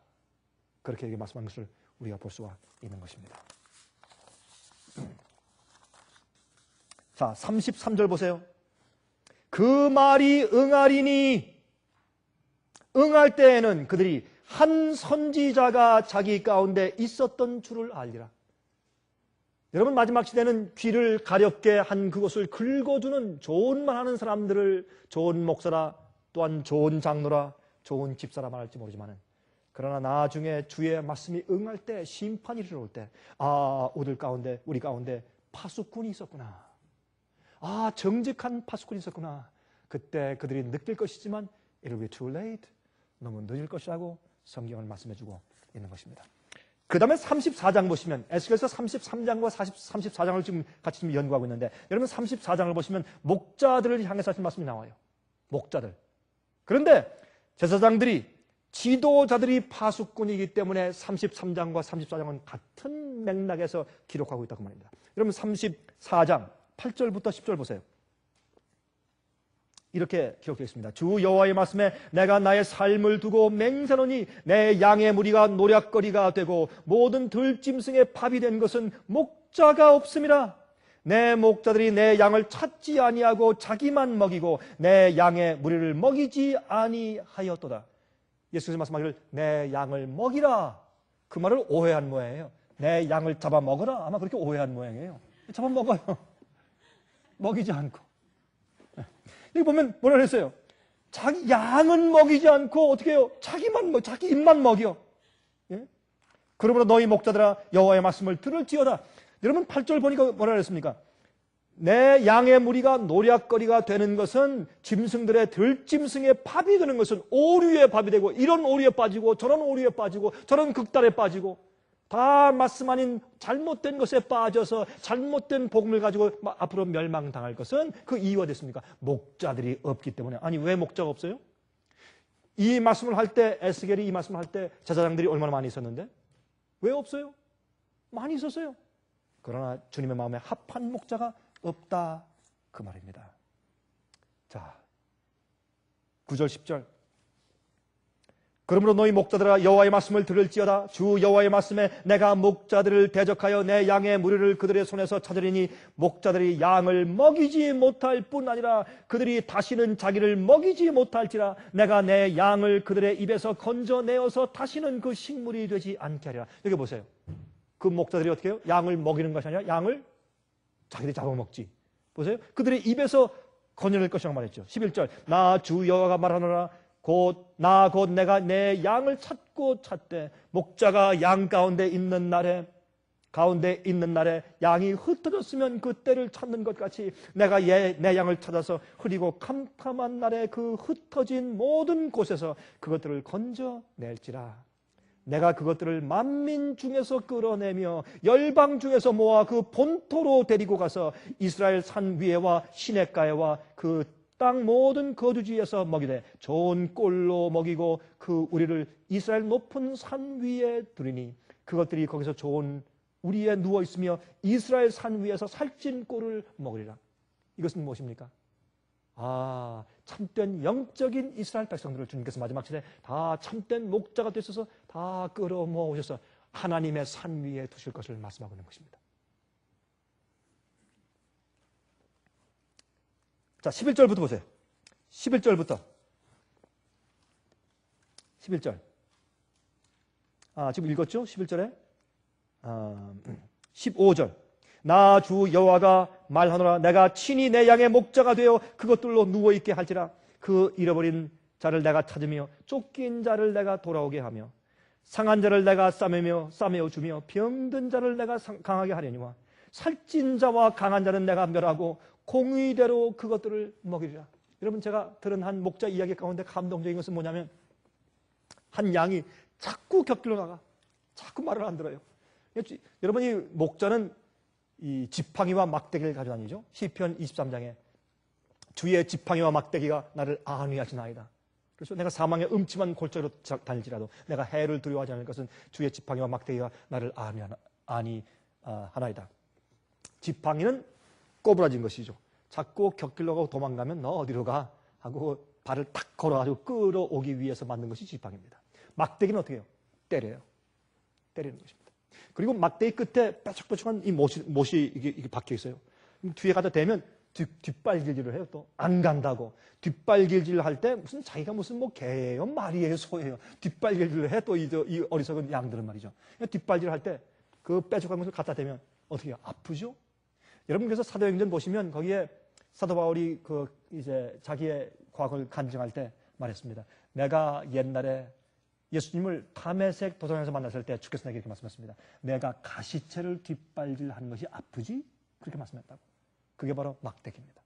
그렇게 말씀한 것을 우리가 볼 수가 있는 것입니다. 자, 33절 보세요. 그 말이 응하리니 응할 때에는 그들이 한 선지자가 자기 가운데 있었던 줄을 알리라. 여러분 마지막 시대는 귀를 가렵게 한 그것을 긁어주는 좋은 말 하는 사람들을 좋은 목사라 또한 좋은 장로라 좋은 집사라 말할지 모르지만은 그러나 나중에 주의 말씀이 응할 때 심판이 이르러올 때 우리 가운데 파수꾼이 있었구나. 정직한 파수꾼이 있었구나. 그때 그들이 느낄 것이지만 it will be too late. 너무 늦을 것이라고 성경은 말씀해주고 있는 것입니다. 그 다음에 34장 보시면 에스겔서 33장과 34장을 지금 같이 연구하고 있는데 여러분 34장을 보시면 목자들을 향해서 하신 말씀이 나와요. 목자들. 그런데 제사장들이 지도자들이 파수꾼이기 때문에 33장과 34장은 같은 맥락에서 기록하고 있다고 말입니다. 여러분 34장 8절부터 10절 보세요. 이렇게 기록되어 있습니다. 주 여호와의 말씀에 내가 나의 삶을 두고 맹세하노니 내 양의 무리가 노략거리가 되고 모든 들짐승의 밥이 된 것은 목자가 없음이라. 내 목자들이 내 양을 찾지 아니하고 자기만 먹이고 내 양의 무리를 먹이지 아니하였도다. 예수께서 말씀하기를 내 양을 먹이라. 그 말을 오해한 모양이에요. 내 양을 잡아먹어라. 아마 그렇게 오해한 모양이에요. 잡아먹어요. 먹이지 않고. 여기 보면 뭐라 그랬어요? 자기 양은 먹이지 않고 어떻게 해요? 자기 입만 먹여. 예? 그러므로 너희 목자들아 여호와의 말씀을 들을지어다. 여러분 8절 보니까 뭐라 그랬습니까? 내 양의 무리가 노략거리가 되는 것은 짐승들의 들짐승의 밥이 되는 것은 오류의 밥이 되고 이런 오류에 빠지고 저런 오류에 빠지고 저런 극달에 빠지고 다 말씀 아닌 잘못된 것에 빠져서 잘못된 복음을 가지고 앞으로 멸망당할 것은 그 이유가 됐습니까? 목자들이 없기 때문에. 아니 왜 목자가 없어요? 이 말씀을 할 때 에스겔이 이 말씀을 할 때 제사장들이 얼마나 많이 있었는데 왜 없어요? 많이 있었어요. 그러나 주님의 마음에 합한 목자가 없다 그 말입니다. 자, 9절 10절 그러므로 너희 목자들아 여호와의 말씀을 들을지어다. 주 여호와의 말씀에 내가 목자들을 대적하여 내 양의 무리를 그들의 손에서 찾으리니 목자들이 양을 먹이지 못할 뿐 아니라 그들이 다시는 자기를 먹이지 못할지라. 내가 내 양을 그들의 입에서 건져내어서 다시는 그 식물이 되지 않게 하리라. 여기 보세요. 그 목자들이 어떻게 해요? 양을 먹이는 것이 아니라 양을 자기들이 잡아먹지. 보세요. 그들의 입에서 건져낼 것이라고 말했죠. 11절 나 주 여호와가 말하노라. 곧 내가 내 양을 찾고 찾되 목자가 양 가운데 있는 날에 양이 흩어졌으면 그 때를 찾는 것 같이 내가 내 양을 찾아서 흐리고 캄캄한 날에 그 흩어진 모든 곳에서 그것들을 건져낼지라. 내가 그것들을 만민 중에서 끌어내며 열방 중에서 모아 그 본토로 데리고 가서 이스라엘 산 위에와 시냇가에와 그 땅 모든 거주지에서 먹이되 좋은 꼴로 먹이고 그 우리를 이스라엘 높은 산 위에 두리니 그것들이 거기서 좋은 우리에 누워 있으며 이스라엘 산 위에서 살찐 꼴을 먹으리라. 이것은 무엇입니까? 참된 영적인 이스라엘 백성들을 주님께서 마지막 시대에 다 참된 목자가 되셔서 다 끌어모으셔서 하나님의 산 위에 두실 것을 말씀하고 있는 것입니다. 자, 11절부터 보세요. 11절부터. 11절. 지금 읽었죠? 11절에. 15절. 나 주 여호와가 말하노라. 내가 친히 내 양의 목자가 되어 그것들로 누워있게 할지라. 그 잃어버린 자를 내가 찾으며 쫓긴 자를 내가 돌아오게 하며 상한 자를 내가 싸매어 주며 병든 자를 내가 강하게 하려니와 살찐 자와 강한 자는 내가 멸하고 공의대로 그것들을 먹이리라. 여러분 제가 들은 한 목자 이야기 가운데 감동적인 것은 뭐냐면 한 양이 자꾸 곁길로 나가. 자꾸 말을 안 들어요. 여러분이 목자는 이 지팡이와 막대기를 가져다니죠. 시편 23장에 주의 지팡이와 막대기가 나를 안위하시나이다. 그래서 내가 사망의 음침한 골짜기로 다닐지라도 내가 해를 두려워하지 않을 것은 주의 지팡이와 막대기가 나를 안위하나이다. 지팡이는 꼬부라진 것이죠. 자꾸 곁길로 가고 도망가면 너 어디로 가? 하고 발을 탁 걸어가지고 끌어오기 위해서 만든 것이 지팡이입니다. 막대기는 어떻게 해요? 때려요. 때리는 것입니다. 그리고 막대기 끝에 뾰족뾰족한 이 못이 이게 박혀 있어요. 뒤에 가다 대면 뒷발질질을 해요. 또 안 간다고. 뒷발질질을 할 때 자기가 무슨 개예요? 말이에요? 소예요? 뒷발질질을 해. 또 이 어리석은 양들은 말이죠. 뒷발질을 할 때 그 뾰족한 것을 갖다 대면 어떻게 해요? 아프죠? 여러분 그래서 사도행전 보시면 거기에 사도 바울이 이제 자기의 과거를 간증할 때 말했습니다. 내가 옛날에 예수님을 다메섹 도상에서 만났을 때 주께서 내게 이렇게 말씀했습니다. 내가 가시체를 뒷발질하는 것이 아프지? 그렇게 말씀했다고. 그게 바로 막대기입니다.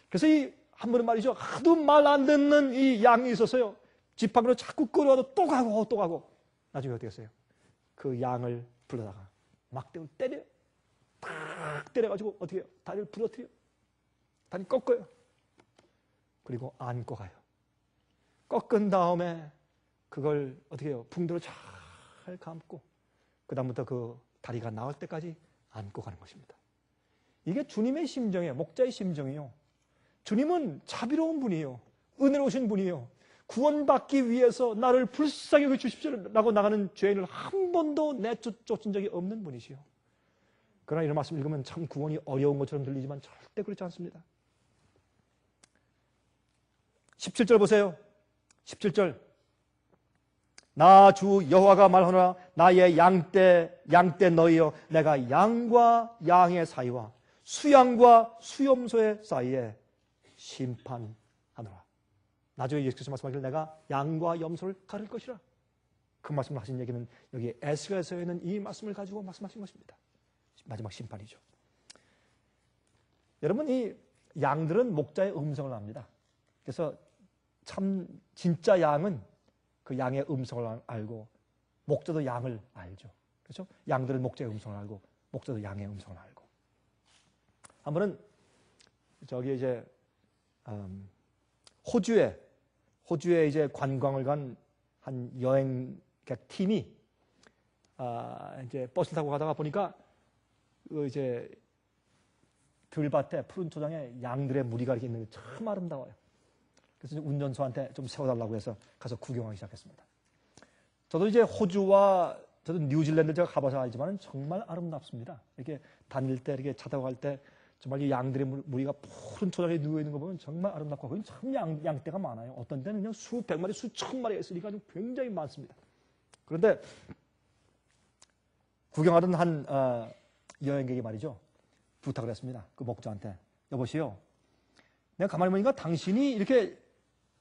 그래서 이 한 분은 말이죠. 하도 말 안 듣는 이 양이 있었어요. 지팡이로 자꾸 끌어와도 또 가고. 나중에 어떻게 했어요? 그 양을 불러다가 막대기를 때려요. 딱 때려가지고 어떻게 해요? 다리를 부러뜨려요. 다리 꺾어요. 그리고 안고 가요. 꺾은 다음에 그걸 어떻게 해요? 붕대로 잘 감고 그 다음부터 그 다리가 나올 때까지 안고 가는 것입니다. 이게 주님의 심정이에요. 목자의 심정이에요. 주님은 자비로운 분이에요. 은혜로우신 분이에요. 구원받기 위해서 나를 불쌍히 여겨 주십시오라고 나가는 죄인을 한 번도 내쫓은 적이 없는 분이시요. 그러나 이런 말씀 읽으면 참 구원이 어려운 것처럼 들리지만 절대 그렇지 않습니다. 17절 보세요. 17절. 나 주 여호와가 말하노라. 나의 양떼 너희여, 내가 양과 양의 사이와 수양과 수염소의 사이에 심판하노라. 나중에 예수께서 말씀하기를 내가 양과 염소를 가를 것이라. 그 말씀을 하신 얘기는 여기 에스겔서에 있는 이 말씀을 가지고 말씀하신 것입니다. 마지막 심판이죠. 여러분, 이 양들은 목자의 음성을 압니다. 그래서 참 진짜 양은 그 양의 음성을 알고 목자도 양을 알죠. 그렇죠? 양들은 목자의 음성을 알고 목자도 양의 음성을 알고. 한 번은 저기 이제 호주에 이제 관광을 간 한 여행객 팀이 이제 버스를 타고 가다가 보니까 그 이제 들밭에 푸른 초장에 양들의 무리가 이렇게 있는 게 참 아름다워요. 그래서 운전수한테 좀 세워달라고 해서 가서 구경하기 시작했습니다. 저도 이제 호주와 저도 뉴질랜드 제가 가봐서 알지만 정말 아름답습니다. 이렇게 다닐 때 이렇게 차 타고 갈 때 정말 이 양들의 무리가 푸른 초장에 누워 있는 거 보면 정말 아름답고 거기 참 양떼가 많아요. 어떤 때는 그냥 수백 마리, 수천 마리가 있으니까 굉장히 많습니다. 그런데 구경하던 한 여행객이 말이죠. 부탁을 했습니다. 그 목자한테. 여보시오. 내가 가만히 보니까 당신이 이렇게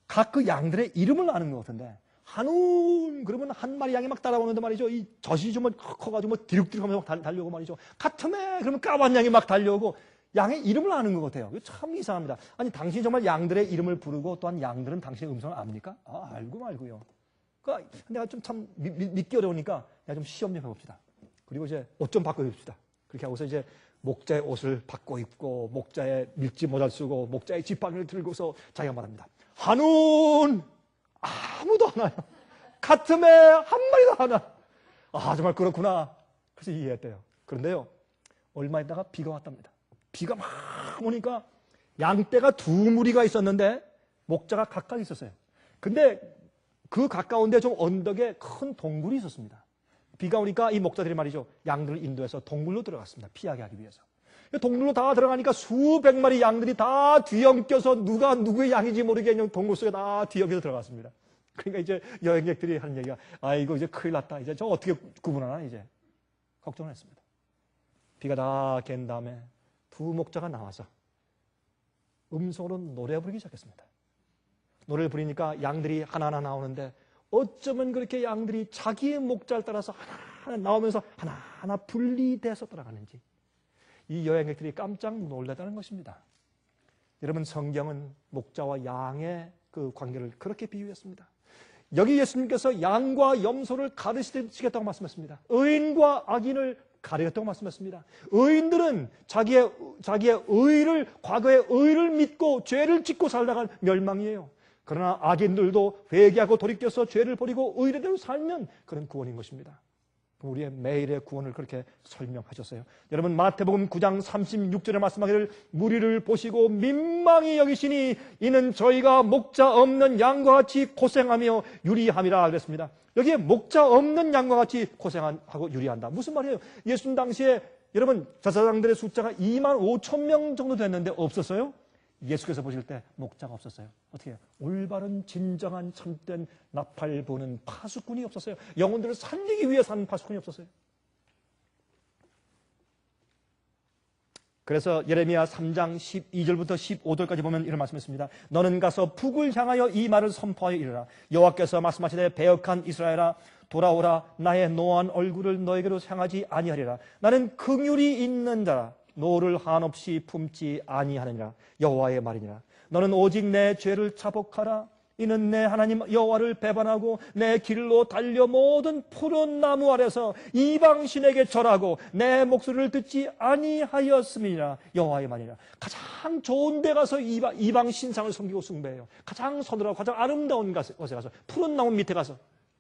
각 그 양들의 이름을 아는 것 같은데 한운 그러면 한 마리 양이 막 따라오는데 말이죠. 이 젖이 좀 커가지고 뭐 디룩디룩하면서 막 달려오고 말이죠. 같으면 그러면 까만 양이 막 달려오고 양의 이름을 아는 것 같아요. 이거 참 이상합니다. 아니 당신이 정말 양들의 이름을 부르고 또한 양들은 당신의 음성을 압니까? 알고 말고요. 그러니까 내가 좀 참 믿기 어려우니까 내가 좀 시험 좀 해봅시다. 그리고 이제 옷 좀 바꿔입시다. 그렇게 하고서 이제 목자의 옷을 바꿔 입고 목자의 밀짚 모자를 쓰고 목자의 지팡이를 들고서 자기가 말합니다. 한운 아무도 안 와요. 같음에 한 마리도 안 와. 정말 그렇구나. 그래서 이해했대요. 그런데요, 얼마 있다가 비가 왔답니다. 비가 막 오니까 양떼가 두 무리가 있었는데 목자가 가까이 있었어요. 근데 그 가까운데 좀 언덕에 큰 동굴이 있었습니다. 비가 오니까 이 목자들이 말이죠, 양들을 인도해서 동굴로 들어갔습니다. 피하게 하기 위해서. 동굴로 다 들어가니까 수백 마리 양들이 다 뒤엉켜서 누가 누구의 양인지 모르게 그냥 동굴 속에 다 뒤엉켜서 들어갔습니다. 그러니까 이제 여행객들이 하는 얘기가 아이고 이제 큰일 났다. 이제 저 어떻게 구분하나 이제 걱정을 했습니다. 비가 다 갠 다음에 두 목자가 나와서 음성으로 노래 부르기 시작했습니다. 노래를 부르니까 양들이 하나하나 나오는데 어쩌면 그렇게 양들이 자기의 목자를 따라서 하나하나 나오면서 하나하나 분리돼서 따라가는지 이 여행객들이 깜짝 놀랐다는 것입니다. 여러분, 성경은 목자와 양의 그 관계를 그렇게 비유했습니다. 여기 예수님께서 양과 염소를 가르치겠다고 말씀했습니다. 의인과 악인을 가르쳤다고 말씀했습니다. 의인들은 자기의 의를, 과거의 의를 믿고 죄를 짓고 살다가 멸망이에요. 그러나 악인들도 회개하고 돌이켜서 죄를 버리고 의례대로 살면 그런 구원인 것입니다. 우리의 매일의 구원을 그렇게 설명하셨어요. 여러분, 마태복음 9장 36절에 말씀하기를 무리를 보시고 민망히 여기시니 이는 저희가 목자 없는 양과 같이 고생하며 유리함이라 그랬습니다. 여기에 목자 없는 양과 같이 고생하고 유리한다. 무슨 말이에요? 예수님 당시에 여러분 제사장들의 숫자가 2만 5천 명 정도 됐는데 없었어요? 예수께서 보실 때 목자가 없었어요. 어떻게 해요? 올바른 진정한 참된 나팔 부는 파수꾼이 없었어요. 영혼들을 살리기 위해 사는 파수꾼이 없었어요. 그래서 예레미야 3장 12절부터 15절까지 보면 이런 말씀했습니다. 너는 가서 북을 향하여 이 말을 선포하여 이르라. 여호와께서 말씀하시되 배역한 이스라엘아 돌아오라. 나의 노한 얼굴을 너에게로 향하지 아니하리라. 나는 긍휼이 있는 자라. 노를 한없이 품지 아니하느니라. 여호와의 말이니라. 너는 오직 내 죄를 자복하라. 이는 내 하나님 여호와를 배반하고 내 길로 달려 모든 푸른 나무 아래서 이방신에게 절하고 내 목소리를 듣지 아니하였음이니라. 여호와의 말이니라. 가장 좋은 데 가서 이방 신상을 섬기고 숭배해요. 가장 서늘하고 가장 아름다운 곳에 가서 푸른 나무 밑에 가서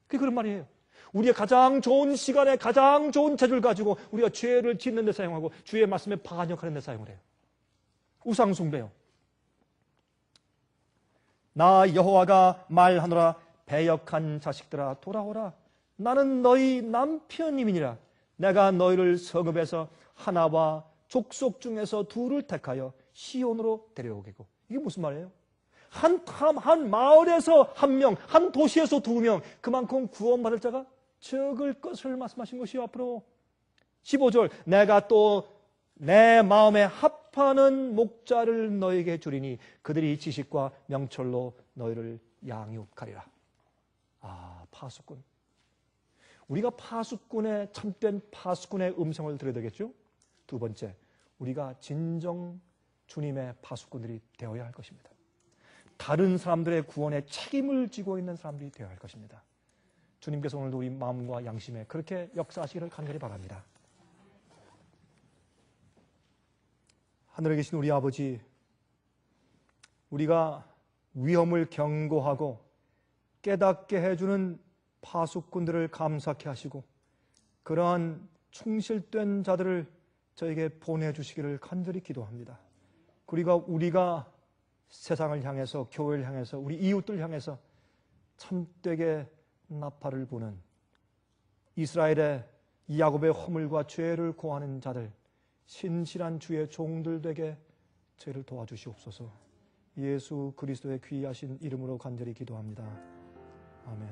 그게 그런 말이에요. 우리의 가장 좋은 시간에 가장 좋은 재주를 가지고 우리가 죄를 짓는 데 사용하고 주의 말씀에 반역하는 데 사용을 해요. 우상 숭배요. 나 여호와가 말하노라. 배역한 자식들아 돌아오라. 나는 너희 남편님이니라. 내가 너희를 성읍에서 하나와 족속 중에서 둘을 택하여 시온으로 데려오겠고. 이게 무슨 말이에요? 한 마을에서 한 명, 한 도시에서 2명, 그만큼 구원받을 자가 적을 것을 말씀하신 것이요. 앞으로 15절, 내가 또 내 마음에 합하는 목자를 너에게 주리니 그들이 지식과 명철로 너희를 양육하리라. 파수꾼. 우리가 파수꾼의, 참된 파수꾼의 음성을 들어야 되겠죠? 2번째, 우리가 진정 주님의 파수꾼들이 되어야 할 것입니다. 다른 사람들의 구원에 책임을 지고 있는 사람들이 되어야 할 것입니다. 주님께서 오늘도 우리 마음과 양심에 그렇게 역사하시기를 간절히 바랍니다. 하늘에 계신 우리 아버지, 우리가 위험을 경고하고 깨닫게 해주는 파수꾼들을 감사케 하시고 그러한 충실된 자들을 저에게 보내주시기를 간절히 기도합니다. 그리고 우리가 세상을 향해서, 교회를 향해서, 우리 이웃들 향해서 참되게 나팔을 부는 이스라엘의 야곱의 허물과 죄를 고하는 자들, 신실한 주의 종들 되게 저희를 도와주시옵소서. 예수 그리스도의 귀하신 이름으로 간절히 기도합니다. 아멘.